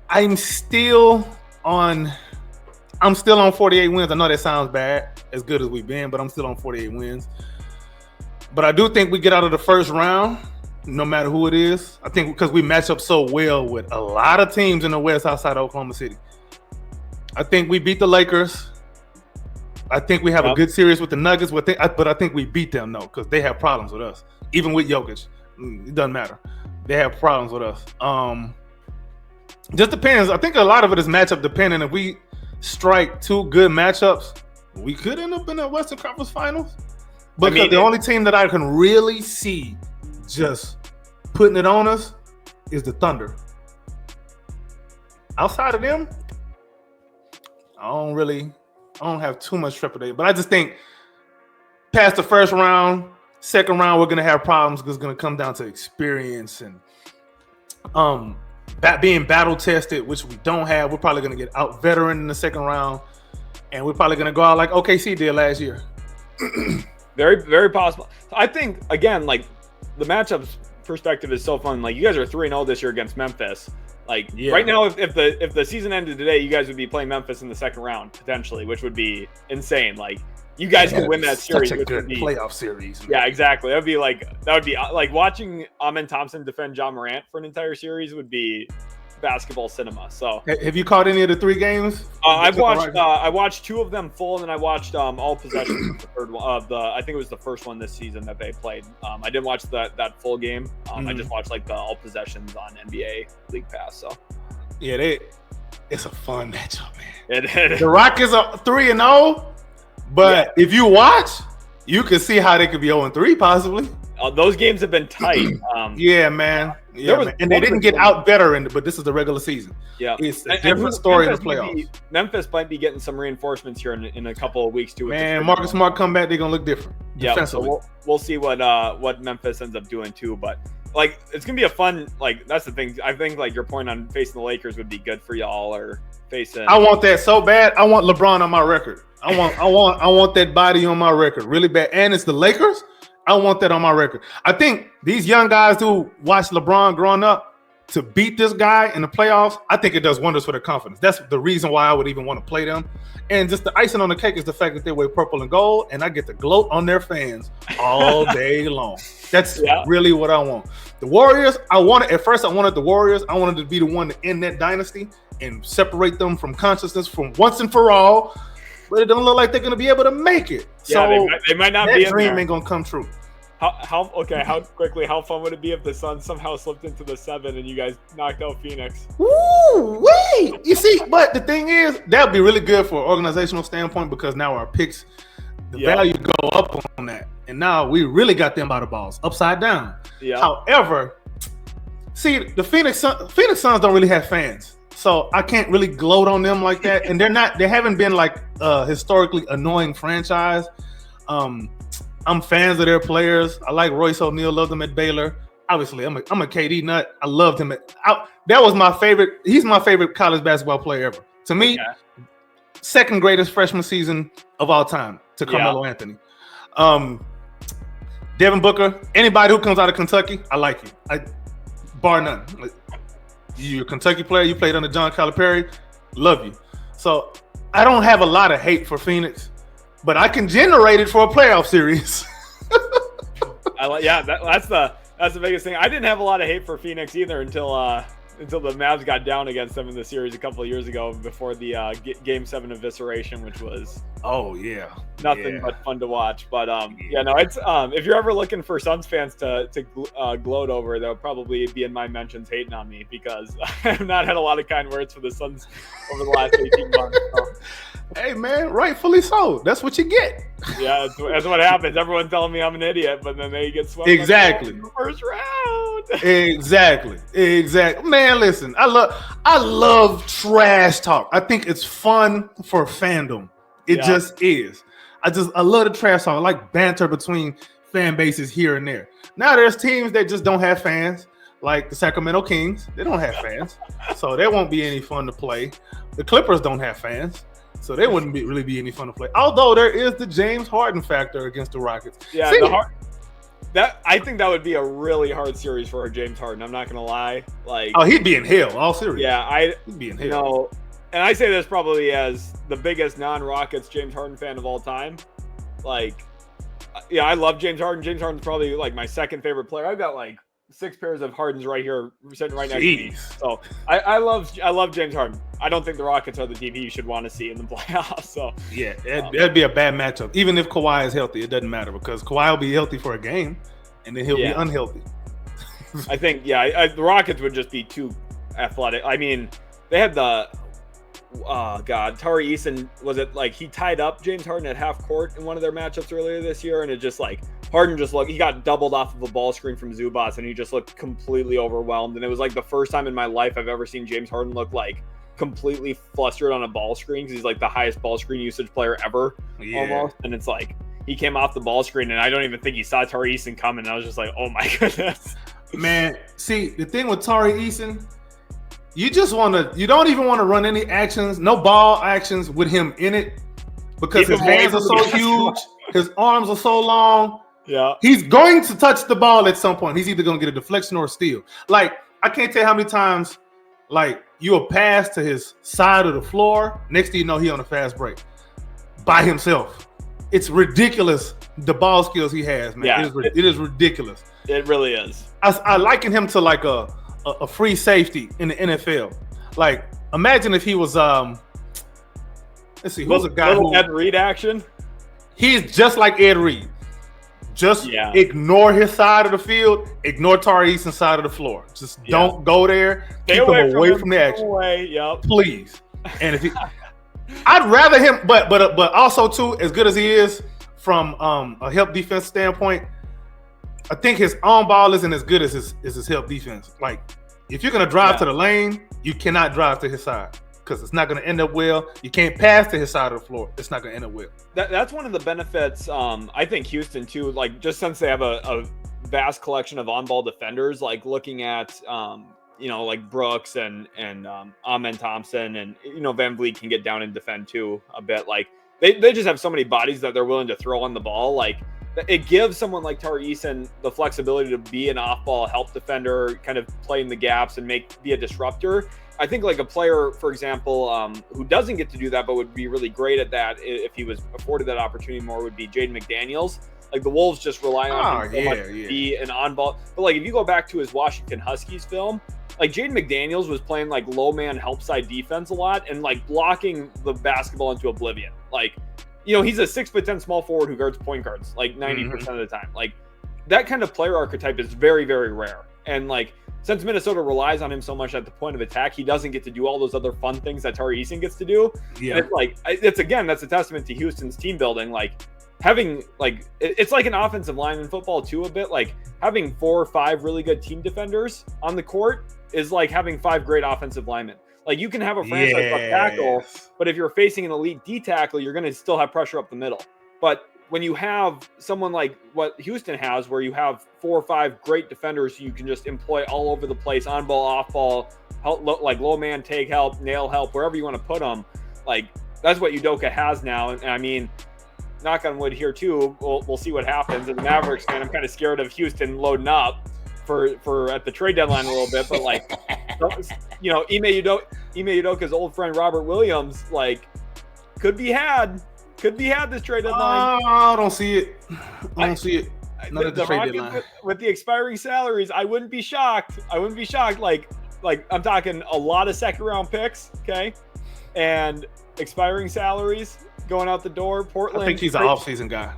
I'm still on 48 wins. I know that sounds bad, as good as we've been, but I'm still on 48 wins. But I do think we get out of the first round, no matter who it is. I think because we match up so well with a lot of teams in the West outside of Oklahoma City. I think we beat the Lakers. I think we have a good series with the Nuggets, but I think we beat them, though, because they have problems with us. Even with Jokic, it doesn't matter. They have problems with us. Just depends. I think a lot of it is matchup dependent. If we strike 2 good matchups, we could end up in the Western Conference Finals. But the only team that I can really see just putting it on us is the Thunder. outside of them, I don't have too much trepidation. But I just think past the first round, second round, we're gonna have problems because it's gonna come down to experience and being battle tested, which we don't have. We're probably gonna get out veteran in the second round, and we're probably gonna go out like OKC did last year. Very, very possible. I think again, like the matchups perspective is so fun. Like you guys are 3-0 this year against Memphis. Like right now, if the season ended today, you guys would be playing Memphis in the second round potentially, which would be insane. Like you guys could win that series. Such a good playoff series. Man. Yeah, exactly. That would be like watching Amen Thompson defend John Morant for an entire series would be basketball cinema. So have you caught any of the 3 games? I watched 2 of them full, and then I watched all possessions. The third one I think it was the first one this season that they played. I didn't watch that full game. I just watched like the all possessions on NBA League Pass. So yeah, it's a fun matchup, man. It the Rockets are 3-0, but if you watch, you can see how they could be 0-3 possibly. Those games have been tight. Yeah, man. Yeah, man. And they didn't get out veteran, but this is the regular season. Yeah, it's a different story in the playoffs. Memphis might be getting some reinforcements here in a couple of weeks too. Man, Marcus Smart come back, they're gonna look different. Yeah, so we'll see what Memphis ends up doing too. But like, it's gonna be a fun. Like that's the thing. I think like your point on facing the Lakers would be good for y'all, or facing. I want that so bad. I want LeBron on my record. I want that body on my record really bad. And it's the Lakers. I want that on my record. I think these young guys who watched LeBron growing up to beat this guy in the playoffs, I think it does wonders for their confidence. That's the reason why I would even want to play them. And just the icing on the cake is the fact that they wear purple and gold, and I get to gloat on their fans all day long. That's really what I want. The Warriors, at first I wanted the Warriors. I wanted to be the one to end that dynasty and separate them from consciousness from once and for all. But it don't look like they're going to be able to make it. Yeah, so they might not be. That dream ain't going to come true. How fun would it be if the Suns somehow slipped into the 7 and you guys knocked out Phoenix? Woo, wait. You see, but the thing is, that would be really good for an organizational standpoint because now our picks, the value go up on that. And now we really got them by the balls, upside down. Yeah. However, see, the Phoenix Suns don't really have fans. So I can't really gloat on them like that. And they haven't been like a historically annoying franchise. I'm fans of their players. I like Royce O'Neal, love them at Baylor. Obviously, I'm a KD nut. I loved him. That was my favorite. He's my favorite college basketball player ever. To me, second greatest freshman season of all time to Carmelo Anthony. Devin Booker, anybody who comes out of Kentucky, I like you. Bar none. You're a Kentucky player. You played under John Calipari. Love you. So I don't have a lot of hate for Phoenix, but I can generate it for a playoff series. That's the biggest thing. I didn't have a lot of hate for Phoenix either until the Mavs got down against them in the series a couple of years ago before the Game 7 evisceration, which was nothing but fun to watch. But it's if you're ever looking for Suns fans to gloat over, they'll probably be in my mentions hating on me because I have not had a lot of kind words for the Suns over the last 18 months. So. Hey man, rightfully so. That's what you get. Yeah, that's what happens. Everyone's telling me I'm an idiot, but then they get swept exactly in the first round. Exactly. Man, listen, I love trash talk. I think it's fun for fandom. It just is. I love the trash talk. I like banter between fan bases here and there. Now there's teams that just don't have fans, like the Sacramento Kings. They don't have fans, so they won't be any fun to play. The Clippers don't have fans. So they wouldn't really be any fun to play. Although there is the James Harden factor against the Rockets. Yeah, I think that would be a really hard series for James Harden. I'm not gonna lie. He'd be in hell all series. Yeah, he'd be in hell. And I say this probably as the biggest non-Rockets James Harden fan of all time. I love James Harden. James Harden's probably like my second favorite player. I've got like 6 pairs of Hardens right here, sitting right next to me. So I love James Harden. I don't think the Rockets are the team you should want to see in the playoffs. So yeah, that'd be a bad matchup. Even if Kawhi is healthy, it doesn't matter because Kawhi will be healthy for a game, and then he'll be unhealthy. I think the Rockets would just be too athletic. I mean, they had Tari Eason, was it like he tied up James Harden at half court in one of their matchups earlier this year, and it just like Harden just looked, he got doubled off of a ball screen from Zubas, and he just looked completely overwhelmed. And it was like the first time in my life I've ever seen James Harden look like completely flustered on a ball screen because he's like the highest ball screen usage player ever, almost. And it's like he came off the ball screen, and I don't even think he saw Tari Eason coming. I was just like, oh my goodness. Man, see, the thing with Tari Eason, you don't even want to run any actions, no ball actions with him in it, because his hands are so huge, his arms are so long. Yeah. He's going to touch the ball at some point. He's either going to get a deflection or a steal. Like, I can't tell you how many times, like, you'll pass to his side of the floor. Next thing you know, he on a fast break by himself. It's ridiculous, the ball skills he has, man. Yeah, it is ridiculous. It really is. I liken him to like a free safety in the NFL. Like, imagine if he was let's see, who's a guy who Ed Reed action? He's just like Ed Reed. Just ignore his side of the field, ignore Tari Eason's side of the floor. Just don't go there. Keep him away from the action. Please. And if he I'd rather him, but also too, as good as he is from a help defense standpoint, I think his on ball isn't as good as his help defense. Like, if you're gonna drive to the lane, you cannot drive to his side because it's not gonna end up well. You can't pass to his side of the floor; it's not gonna end up well. That's one of the benefits. I think Houston too. Like, just since they have a vast collection of on ball defenders, like looking at like Brooks and Amen Thompson, and Van Vliet can get down and defend too a bit. Like, they just have so many bodies that they're willing to throw on the ball. Like, it gives someone like Tari Eason the flexibility to be an off-ball help defender, kind of play in the gaps and be a disruptor. I think like a player, for example, who doesn't get to do that but would be really great at that if he was afforded that opportunity more would be Jaden McDaniels. Like, the Wolves just rely on him so much to be an on-ball. But like, if you go back to his Washington Huskies film, like Jaden McDaniels was playing like low man help side defense a lot and like blocking the basketball into oblivion. Like, he's a 6'10" small forward who guards point guards like 90% of the time. Like, that kind of player archetype is very, very rare. And like, since Minnesota relies on him so much at the point of attack, he doesn't get to do all those other fun things that Tari Eason gets to do. Yeah. And it's that's a testament to Houston's team building. Like, having it's like an offensive line in football too a bit. Like, having 4 or 5 really good team defenders on the court is like having 5 great offensive linemen. Like, you can have a franchise tackle, but if you're facing an elite D tackle, you're going to still have pressure up the middle. But when you have someone like what Houston has, where you have 4 or 5 great defenders you can just employ all over the place, on ball, off ball, like low man take help, nail help, wherever you want to put them, like, that's what Udoka has now. And I mean, knock on wood here too, we'll see what happens. As a Mavericks fan, I'm kind of scared of Houston loading up for at the trade deadline a little bit, but like, Ime Udoka's old friend Robert Williams, like, could be had this trade deadline. I don't see it. I don't see it. Not at the trade deadline. With the expiring salaries, I wouldn't be shocked. Like, I'm talking a lot of second round picks, okay, and expiring salaries going out the door. Portland. I think he's an offseason guy.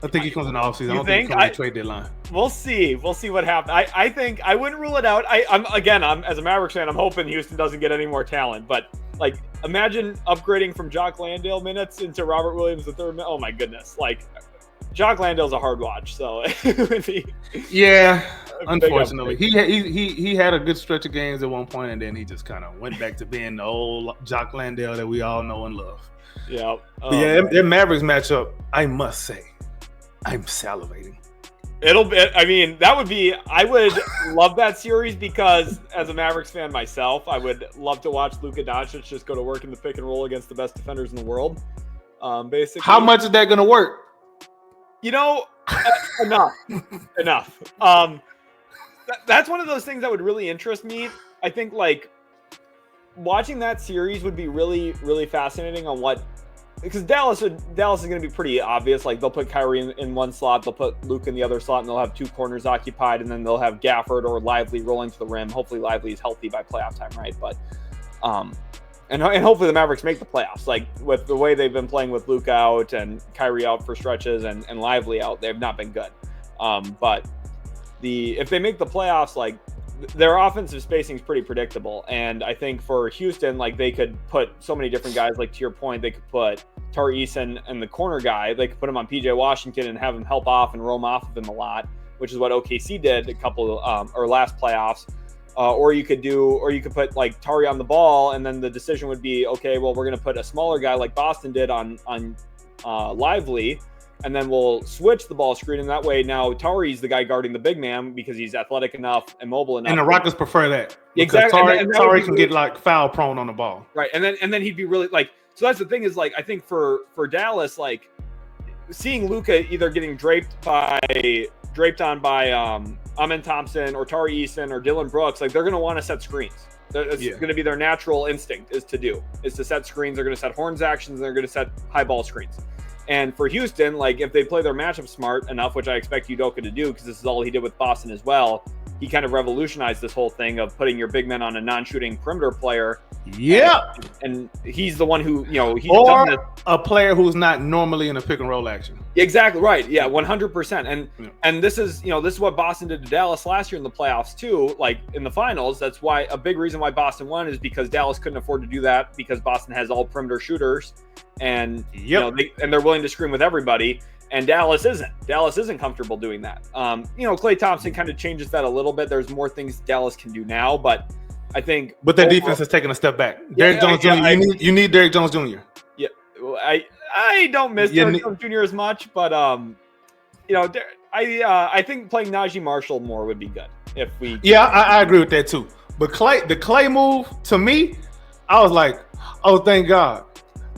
I think he comes in the offseason. I don't think he comes in the trade deadline. We'll see. We'll see what happens. I think I wouldn't rule it out. I'm as a Mavericks fan, I'm hoping Houston doesn't get any more talent. But like, imagine upgrading from Jock Landale minutes into Robert Williams III. Oh my goodness! Like, Jock Landale's a hard watch. So unfortunately, he had a good stretch of games at one point, and then he just kind of went back to being the old Jock Landale that we all know and love. Yeah. Their Mavericks matchup, I must say, I'm salivating. I would love that series because as a Mavericks fan myself, I would love to watch Luka Doncic just go to work in the pick and roll against the best defenders in the world. Basically. How much is that going to work? Enough. That's one of those things that would really interest me. I think like watching that series would be really, really fascinating on because Dallas is going to be pretty obvious. Like, they'll put Kyrie in one slot, they'll put Luke in the other slot, and they'll have 2 corners occupied, and then they'll have Gafford or Lively rolling to the rim. Hopefully Lively is healthy by playoff time, right? But and hopefully the Mavericks make the playoffs. Like, with the way they've been playing with Luke out and Kyrie out for stretches and Lively out, they've not been good. But if they make the playoffs, like, their offensive spacing is pretty predictable. And I think for Houston, like, they could put so many different guys. Like, to your point, they could put Tari Eason and the corner guy. They could put him on PJ Washington and have him help off and roam off of him a lot, which is what OKC did a couple or last playoffs. or you could put like Tari on the ball, and then the decision would be, okay, well, we're going to put a smaller guy like Boston did on Lively, and then we'll switch the ball screen, and that way now Tari's the guy guarding the big man because he's athletic enough and mobile enough. And the Rockets prefer that. Exactly. Tari can get like foul prone on the ball. Right. And then he'd be really like, so that's the thing is like, I think for Dallas, like seeing Luka either getting draped on by Amen Thompson or Tari Eason or Dylan Brooks, like they're going to want to set screens. It's going to be their natural instinct is to set screens. They're going to set horns actions, and they're going to set high ball screens. And for Houston, like if they play their matchup smart enough, which I expect Udoka to do, because this is all he did with Boston as well, he kind of revolutionized this whole thing of putting your big men on a non-shooting perimeter player. Yeah. And he's the one who, he's or a player who's not normally in a pick and roll action. Exactly right. Yeah, 100%. And this is, this is what Boston did to Dallas last year in the playoffs too, like in the finals. That's why a big reason why Boston won is because Dallas couldn't afford to do that because Boston has all perimeter shooters and and they're willing to scream with everybody. And Dallas isn't comfortable doing that. Klay Thompson kind of changes that a little bit. There's more things Dallas can do now, but I think. But their defense has taken a step back. Derrick Jones Jr. You need Derrick Jones Jr. Yeah, I don't miss Derrick Jones Jr. as much, but I think playing Najee Marshall more would be good if we. Yeah, I agree with that too. But the Klay move to me, I was like, oh, thank God,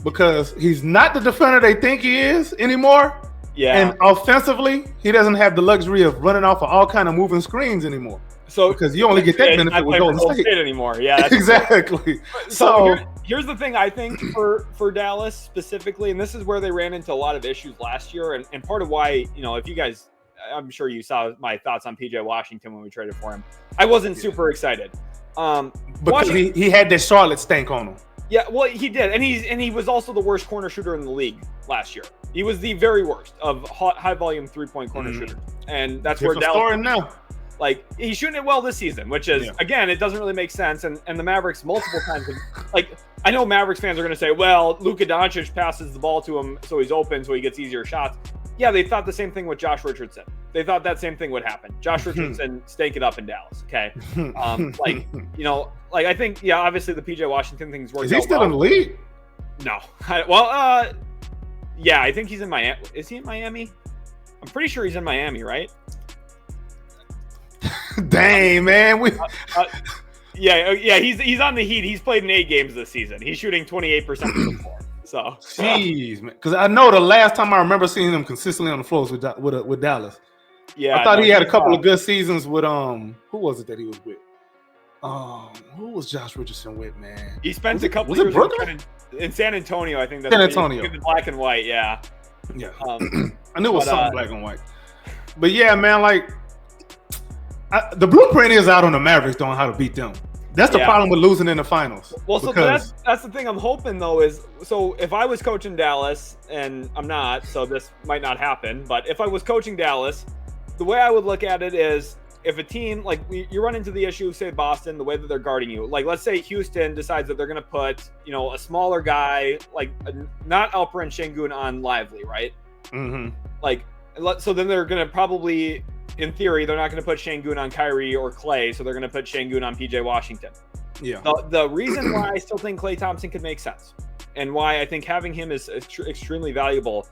because he's not the defender they think he is anymore. Yeah. And offensively, he doesn't have the luxury of running off of all kind of moving screens anymore. So because you only get that benefit with Golden State anymore. Yeah, that's exactly. So here's the thing I think for Dallas specifically, and this is where they ran into a lot of issues last year, and part of why, if you guys, I'm sure you saw my thoughts on PJ Washington when we traded for him. I wasn't super excited. Because he had that Charlotte stank on him. Yeah, well, he did, and he was also the worst corner shooter in the league last year. He was the very worst of high volume 3-point corner shooters, and that's where Dallas. Now. Like he's shooting it well this season, which is again, it doesn't really make sense. And the Mavericks multiple times, like I know Mavericks fans are going to say, well, Luka Doncic passes the ball to him, so he's open, so he gets easier shots. Yeah, they thought the same thing with Josh Richardson. They thought that same thing would happen. Josh Richardson stank it up in Dallas. Okay, I think obviously the PJ Washington thing's working. Is he still in the league? No. Yeah, I think he's in Miami. Is he in Miami? I'm pretty sure he's in Miami, right? Dang, man. He's on the Heat. He's played in 8 games this season. He's shooting 28% from the floor. So, jeez, man. Because I know the last time I remember seeing him consistently on the floors with Dallas. Yeah, I thought he had a couple of good seasons with who was it that he was with? Who was Josh Richardson with, man? He spent a couple years in San Antonio. I think that's San Antonio. In the black and white. Yeah. Yeah. I knew it was something black and white. But yeah, man, like. The blueprint is out on the Mavericks on how to beat them. That's the problem with losing in the finals. Well, so that's the thing I'm hoping though is, so if I was coaching Dallas, and I'm not, so this might not happen, but if I was coaching Dallas, the way I would look at it is if a team, like you run into the issue, say Boston, the way that they're guarding you, like let's say Houston decides that they're going to put, a smaller guy, like not Alperen Şengün on Lively, right? Mm-hmm. So then they're going to probably, in theory, they're not going to put Şengün on Kyrie or Klay, so they're going to put Şengün on PJ Washington. Yeah. The reason why I still think Klay Thompson could make sense, and why I think having him is extremely valuable.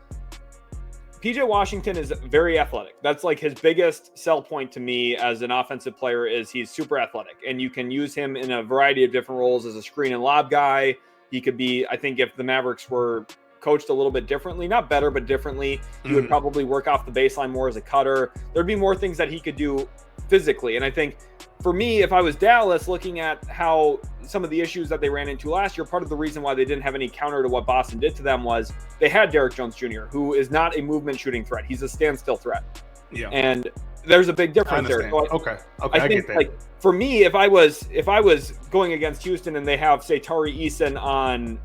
PJ Washington is very athletic. That's like his biggest sell point to me as an offensive player is he's super athletic, and you can use him in a variety of different roles as a screen and lob guy. He could be, I think, if the Mavericks were coached a little bit differently, not better, but differently, he would probably work off the baseline more as a cutter. There'd be more things that he could do physically. And I think for me, if I was Dallas, looking at how some of the issues that they ran into last year, part of the reason why they didn't have any counter to what Boston did to them was they had Derrick Jones Jr., who is not a movement shooting threat. He's a standstill threat. Yeah. And there's a big difference there. So okay, I think, get that. Like, for me, if I was going against Houston and they have, say, Tari Eason on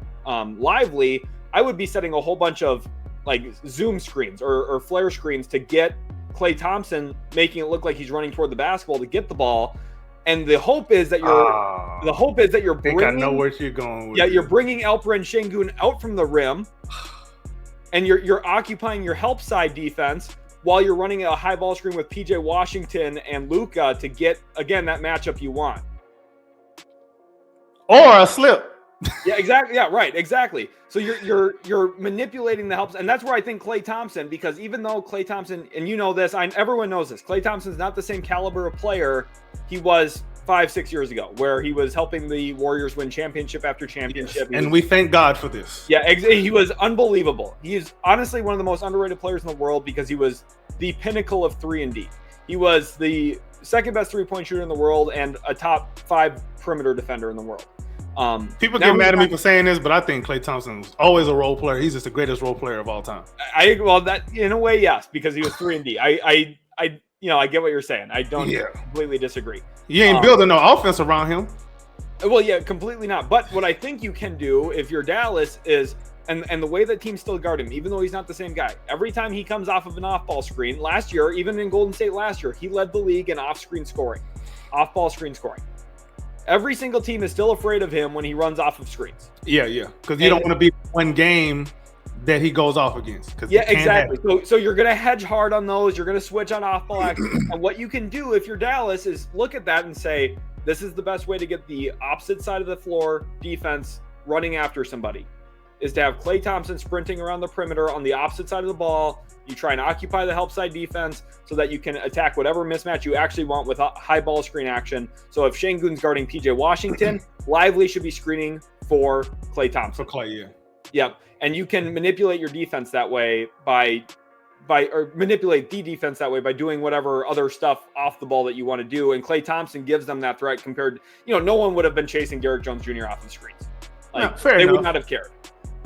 Lively, I would be setting a whole bunch of like zoom screens or flare screens to get Klay Thompson, making it look like he's running toward the basketball to get the ball. And the hope is that you're bringing, I know where you're going with you're bringing Alperen Şengün out from the rim, and you're occupying your help side defense while you're running a high ball screen with PJ Washington and Luka to get, again, that matchup you want. or a slip. Yeah, exactly. Yeah, right. Exactly. So you're manipulating the helps, and that's where I think Klay Thompson, because even though Klay Thompson, and you know this, everyone knows this, Klay Thompson's not the same caliber of player he was 5-6 years ago, where he was helping the Warriors win championship after championship. Yes, and we thank God for this. Yeah, he was unbelievable. He is honestly one of the most underrated players in the world because he was the pinnacle of 3-and-D. He was the second best three-point shooter in the world and a top 5 perimeter defender in the world. People get mad at me for saying this, but I think Klay Thompson was always a role player. He's just the greatest role player of all time. Well, that in a way, yes, because he was 3-and-D. I get what you're saying. I don't completely disagree. You ain't building no offense around him. Well, yeah, completely not. But what I think you can do if you're Dallas is, and the way that teams still guard him, even though he's not the same guy, every time he comes off of an off-ball screen, last year, even in Golden State last year, he led the league in off-screen scoring, off-ball screen scoring. Every single team is still afraid of him when he runs off of screens. Yeah, because you don't want to be one game that he goes off against. Yeah, exactly. So you're going to hedge hard on those. You're going to switch on off-ball action. And what you can do if you're Dallas is look at that and say, this is the best way to get the opposite side of the floor defense running after somebody, is to have Klay Thompson sprinting around the perimeter on the opposite side of the ball. You try and occupy the help side defense so that you can attack whatever mismatch you actually want with high ball screen action. So if Şengün's guarding PJ Washington, Lively should be screening for Klay Thompson. For Klay, yeah. Yep. And you can manipulate your defense that way or manipulate the defense that way by doing whatever other stuff off the ball that you want to do. And Klay Thompson gives them that threat compared, no one would have been chasing Derrick Jones Jr. off the screens. They would not have cared.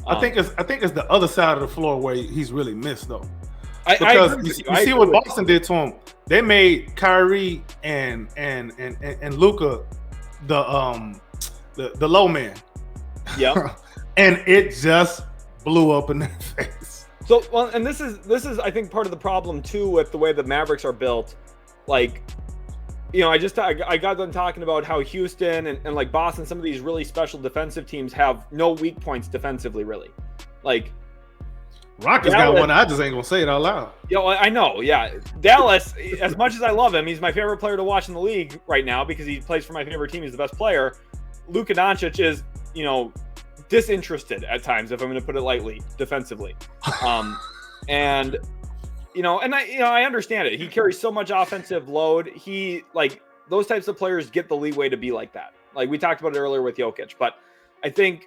I think it's the other side of the floor where he's really missed though. Because you see what Boston did to him. They made Kyrie and Luka the low man. Yeah. And it just blew up in their face. So and this is I think part of the problem too with the way the Mavericks are built. Like, I got done talking about how Houston and like Boston, some of these really special defensive teams have no weak points defensively, really. Like Rockets got one. I just ain't gonna say it out loud. Yeah, I know. Yeah, Dallas. As much as I love him, he's my favorite player to watch in the league right now because he plays for my favorite team. He's the best player. Luka Doncic is, disinterested at times, if I'm going to put it lightly, defensively. And I understand it. He carries so much offensive load. He those types of players get the leeway to be like that. Like we talked about it earlier with Jokic, but I think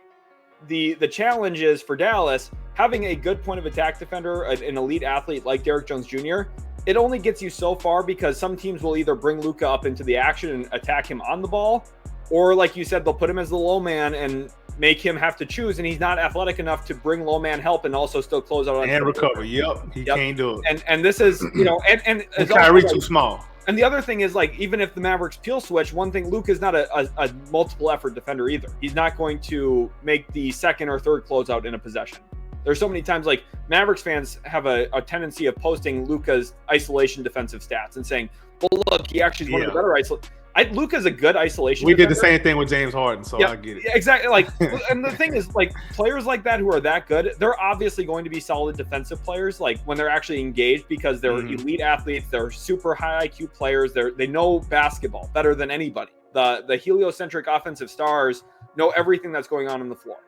the challenge is for Dallas having a good point of attack defender, an elite athlete like Derrick Jones Jr. It only gets you so far because some teams will either bring Luka up into the action and attack him on the ball, or like you said, they'll put him as the low man and make him have to choose, and he's not athletic enough to bring low man help and also still close out on and recover. He can't do it. And this is and Kyrie too small. And the other thing is, even if the Mavericks peel switch, one thing, Luke is not a multiple effort defender either. He's not going to make the second or third closeout in a possession. There's so many times Mavericks fans have a tendency of posting Luka's isolation defensive stats and saying, well, look, he actually is one of the better isolation. Luka's a good isolation defender. Did the same thing with James Harden, so I get it. Exactly. And the thing is, players like that who are that good, they're obviously going to be solid defensive players, when they're actually engaged because they're elite athletes, they're super high IQ players, they know basketball better than anybody. The heliocentric offensive stars know everything that's going on the floor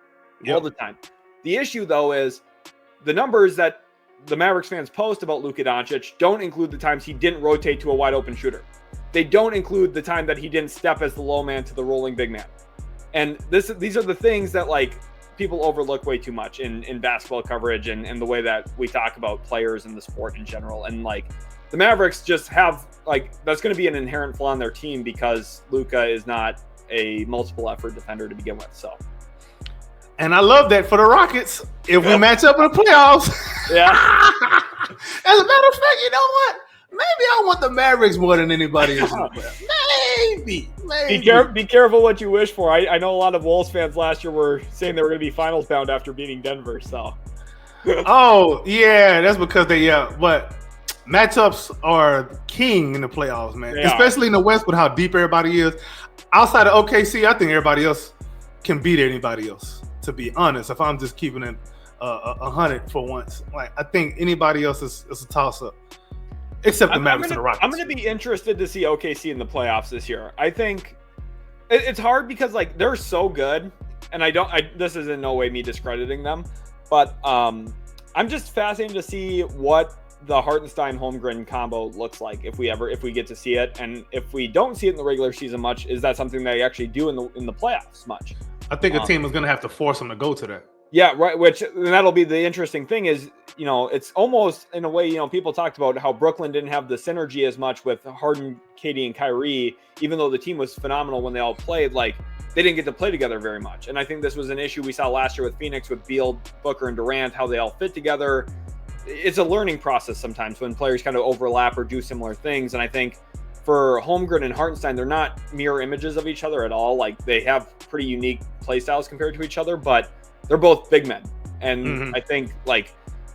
all the time. The issue, though, is the numbers that the Mavericks fans post about Luka Doncic don't include the times he didn't rotate to a wide open shooter. They don't include the time that he didn't step as the low man to the rolling big man. And these are the things that people overlook way too much in basketball coverage and the way that we talk about players in the sport in general. And the Mavericks just have that's going to be an inherent flaw in their team because Luka is not a multiple effort defender to begin with. So. And I love that for the Rockets. If we match up in the playoffs. Yeah. As a matter of fact, you know what? Maybe I want the Mavericks more than anybody else. Maybe. Be careful what you wish for. I know a lot of Wolves fans last year were saying they were going to be finals bound after beating Denver. So. Oh, yeah. That's because but matchups are king in the playoffs, man. Especially in the West with how deep everybody is. Outside of OKC, I think everybody else can beat anybody else, to be honest. If I'm just keeping it 100 for once. I think anybody else is a toss-up. Except the Mavericks and the Rockets. I'm going to be interested to see OKC in the playoffs this year. I think It's hard because like they're so good, and this is in no way me discrediting them, but I'm just fascinated to see what the Hartenstein Holmgren combo looks like if we get to see it, and if we don't see it in the regular season much, is that something they actually do in the playoffs much? I think a team is going to have to force them to go to that. Yeah, right. Which and that'll be the interesting thing is, it's almost in a way, people talked about how Brooklyn didn't have the synergy as much with Harden, KD, and Kyrie, even though the team was phenomenal when they all played. Like they didn't get to play together very much, and I think this was an issue we saw last year with Phoenix, with Beal, Booker, and Durant, how they all fit together. It's a learning process sometimes when players kind of overlap or do similar things, and I think for Holmgren and Hartenstein, they're not mirror images of each other at all. Like they have pretty unique play styles compared to each other, but they're both big men. And I think like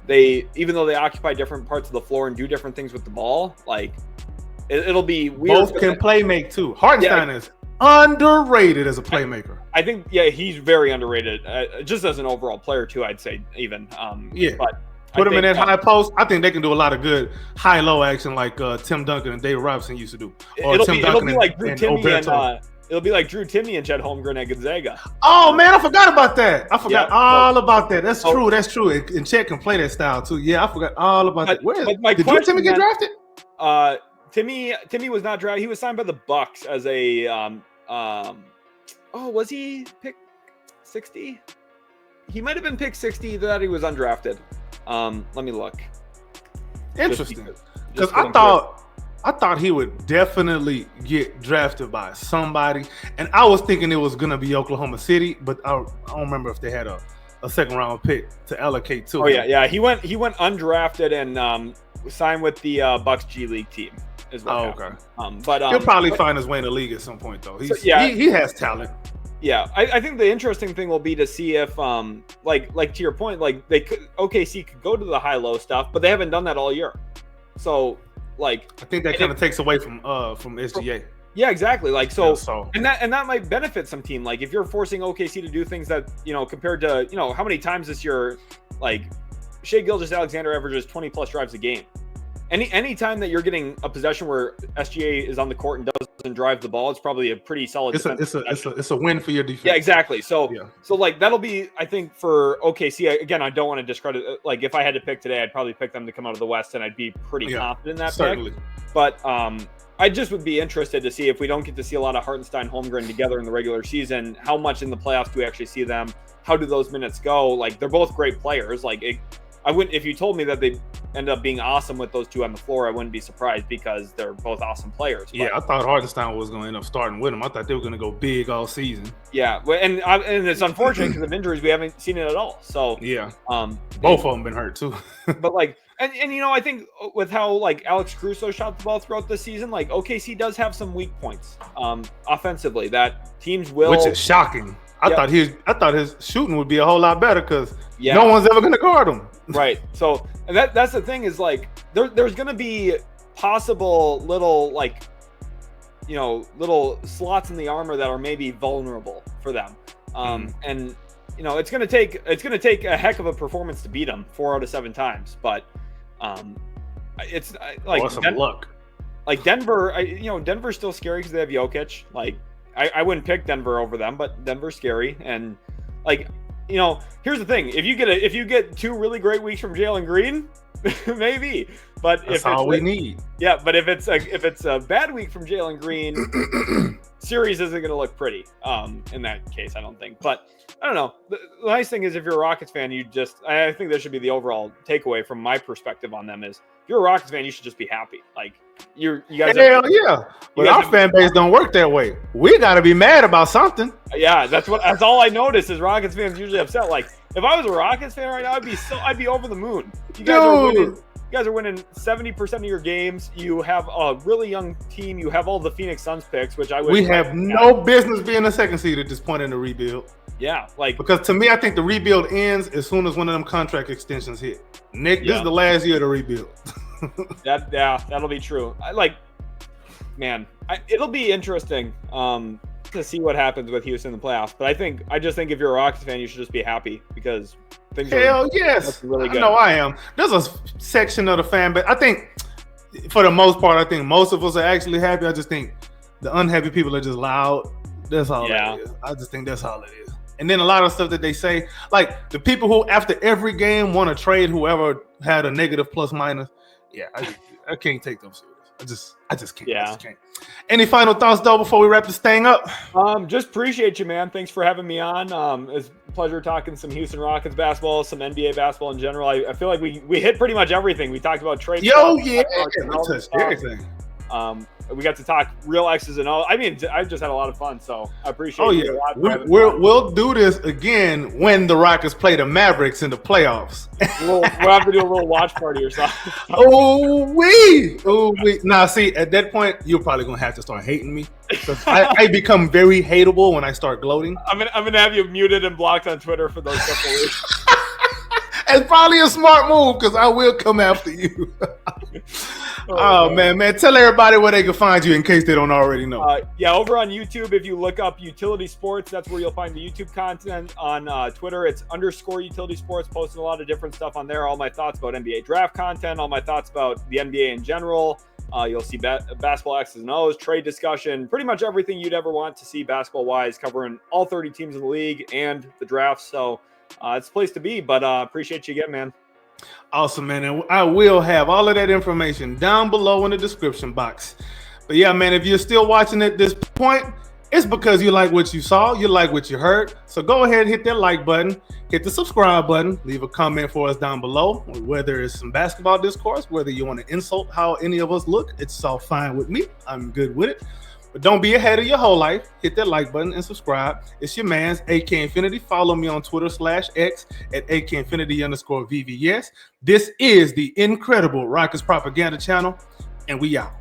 even though they occupy different parts of the floor and do different things with the ball, like it'll be weird. Both can play make too. Hartenstein is underrated as a playmaker. I think, he's very underrated, just as an overall player too, I'd say even. But put him in that high post. I think they can do a lot of good high-low action like Tim Duncan and David Robinson used to do. Or it'll Tim be Duncan like Drew Timme and it'll be like Drew Timme and Chet Holmgren at Gonzaga. Oh man, I forgot about that. I forgot all about that. That's true. That's true. And Chet can play that style too. Yeah, I forgot all about that. Did Drew Timme get drafted? Timme was not drafted. He was signed by the Bucks as a was he picked 60? He might have been picked 60. That he was undrafted. Let me look. Interesting, because I thought he would definitely get drafted by somebody, and I was thinking it was gonna be Oklahoma City, but I don't remember if they had a second round pick to allocate to. Oh yeah, he went undrafted and signed with the Bucks G League team. Is what happened. Okay. But he'll probably find his way in the league at some point though. He has talent. Yeah, I think the interesting thing will be to see if, like to your point, like OKC could go to the high-low stuff, but they haven't done that all year. So, like, I think that kind of takes away from SGA. Yeah, exactly. Like, and that might benefit some team. Like, if you're forcing OKC to do things that compared to how many times this year, like Shai Gilgeous-Alexander averages 20+ drives a game. Any time that you're getting a possession where SGA is on the court and doesn't drive the ball, it's probably a pretty solid. It's a win for your defense. Yeah, exactly. So like that'll be, I think, for OKC. Again, I don't want to discredit. Like if I had to pick today, I'd probably pick them to come out of the West, and I'd be pretty confident in that pick. But I just would be interested to see if we don't get to see a lot of Hartenstein, Holmgren together in the regular season. How much in the playoffs do we actually see them? How do those minutes go? Like they're both great players. Like I wouldn't, if you told me that they end up being awesome with those two on the floor, I wouldn't be surprised because they're both awesome players. Yeah, I thought Hartenstein was going to end up starting with them. I thought they were going to go big all season. Yeah, and it's unfortunate because of injuries, we haven't seen it at all. So both of them been hurt too. But like, and I think with how like Alex Caruso shot the ball throughout this season, like OKC does have some weak points offensively that teams will, which is shocking. I thought his shooting would be a whole lot better because no one's ever going to guard him. Right. So and that's the thing is like there's going to be possible little like little slots in the armor that are maybe vulnerable for them. And it's going to take a heck of a performance to beat them 4 out of 7 times. But it's like some luck. Like Denver, Denver's still scary because they have Jokic. Like I wouldn't pick Denver over them, but Denver's scary. And like, here's the thing: if you get 2 really great weeks from Jalen Green, maybe. But that's all we need. Yeah, but if it's a bad week from Jalen Green, series isn't going to look pretty. In that case, I don't think. But I don't know. The nice thing is, if you're a Rockets fan, I think this should be the overall takeaway from my perspective on them is, if you're a Rockets fan, you should just be happy. Like you guys. Hell yeah! But our fan base don't work that way. We got to be mad about something. Yeah, that's all I notice is Rockets fans usually upset. Like if I was a Rockets fan right now, I'd be over the moon. You guys are winning 70% of your games. You have a really young team. You have all the Phoenix Suns picks, which we have no business being a second seed at this point in the rebuild. Yeah, because to me, I think the rebuild ends as soon as one of them contract extensions hit. Nick, this is the last year of the rebuild. That'll be true. It'll be interesting to see what happens with Houston in the playoffs. But I just think if you're a Rockets fan, you should just be happy because things are really good. No, I am. There's a section of the fan, but I think for the most part, I think most of us are actually happy. I just think the unhappy people are just loud. That's all Yeah. it is. I just think that's all it is. And then a lot of stuff that they say, like the people who after every game want to trade whoever had a negative plus minus. Yeah, I can't take them serious. I just can't. Yeah. I just can't. Any final thoughts though before we wrap this thing up? Just appreciate you, man. Thanks for having me on. It's a pleasure talking some Houston Rockets basketball, some NBA basketball in general. I feel like we hit pretty much everything. We talked about trade. Yo, stuff, yeah, we touched everything. We got to talk real X's and O's. I mean, I just had a lot of fun, so I appreciate. Oh yeah, we'll do this again when the Rockets play the Mavericks in the playoffs. We'll have to do a little watch party or something. Oh we. Now see, at that point, you're probably gonna have to start hating me because I become very hateable when I start gloating. I'm gonna have you muted and blocked on Twitter for those couple weeks. It's probably a smart move because I will come after you. Oh man, tell everybody where they can find you in case they don't already know. Yeah, over on YouTube, if you look up Utility Sports, that's where you'll find the YouTube content. On Twitter, it's _Utility Sports, posting a lot of different stuff on there. All my thoughts about NBA draft content, all my thoughts about the NBA in general. You'll see basketball X's and O's, trade discussion, pretty much everything you'd ever want to see basketball-wise, covering all 30 teams in the league and the draft. So it's a place to be, but appreciate you again, man. Awesome, man. And I will have all of that information down below in the description box. But yeah, man, if you're still watching at this point, it's because you like what you saw, you like what you heard. So go ahead and hit that like button, hit the subscribe button, leave a comment for us down below, whether it's some basketball discourse, whether you want to insult how any of us look, it's all fine with me. I'm good with it. But don't be ahead of your whole life. Hit that like button and subscribe. It's your man's AK Infinity. Follow me on Twitter /X at AK_VVS. This is the incredible Rockets Propaganda Channel, and we out.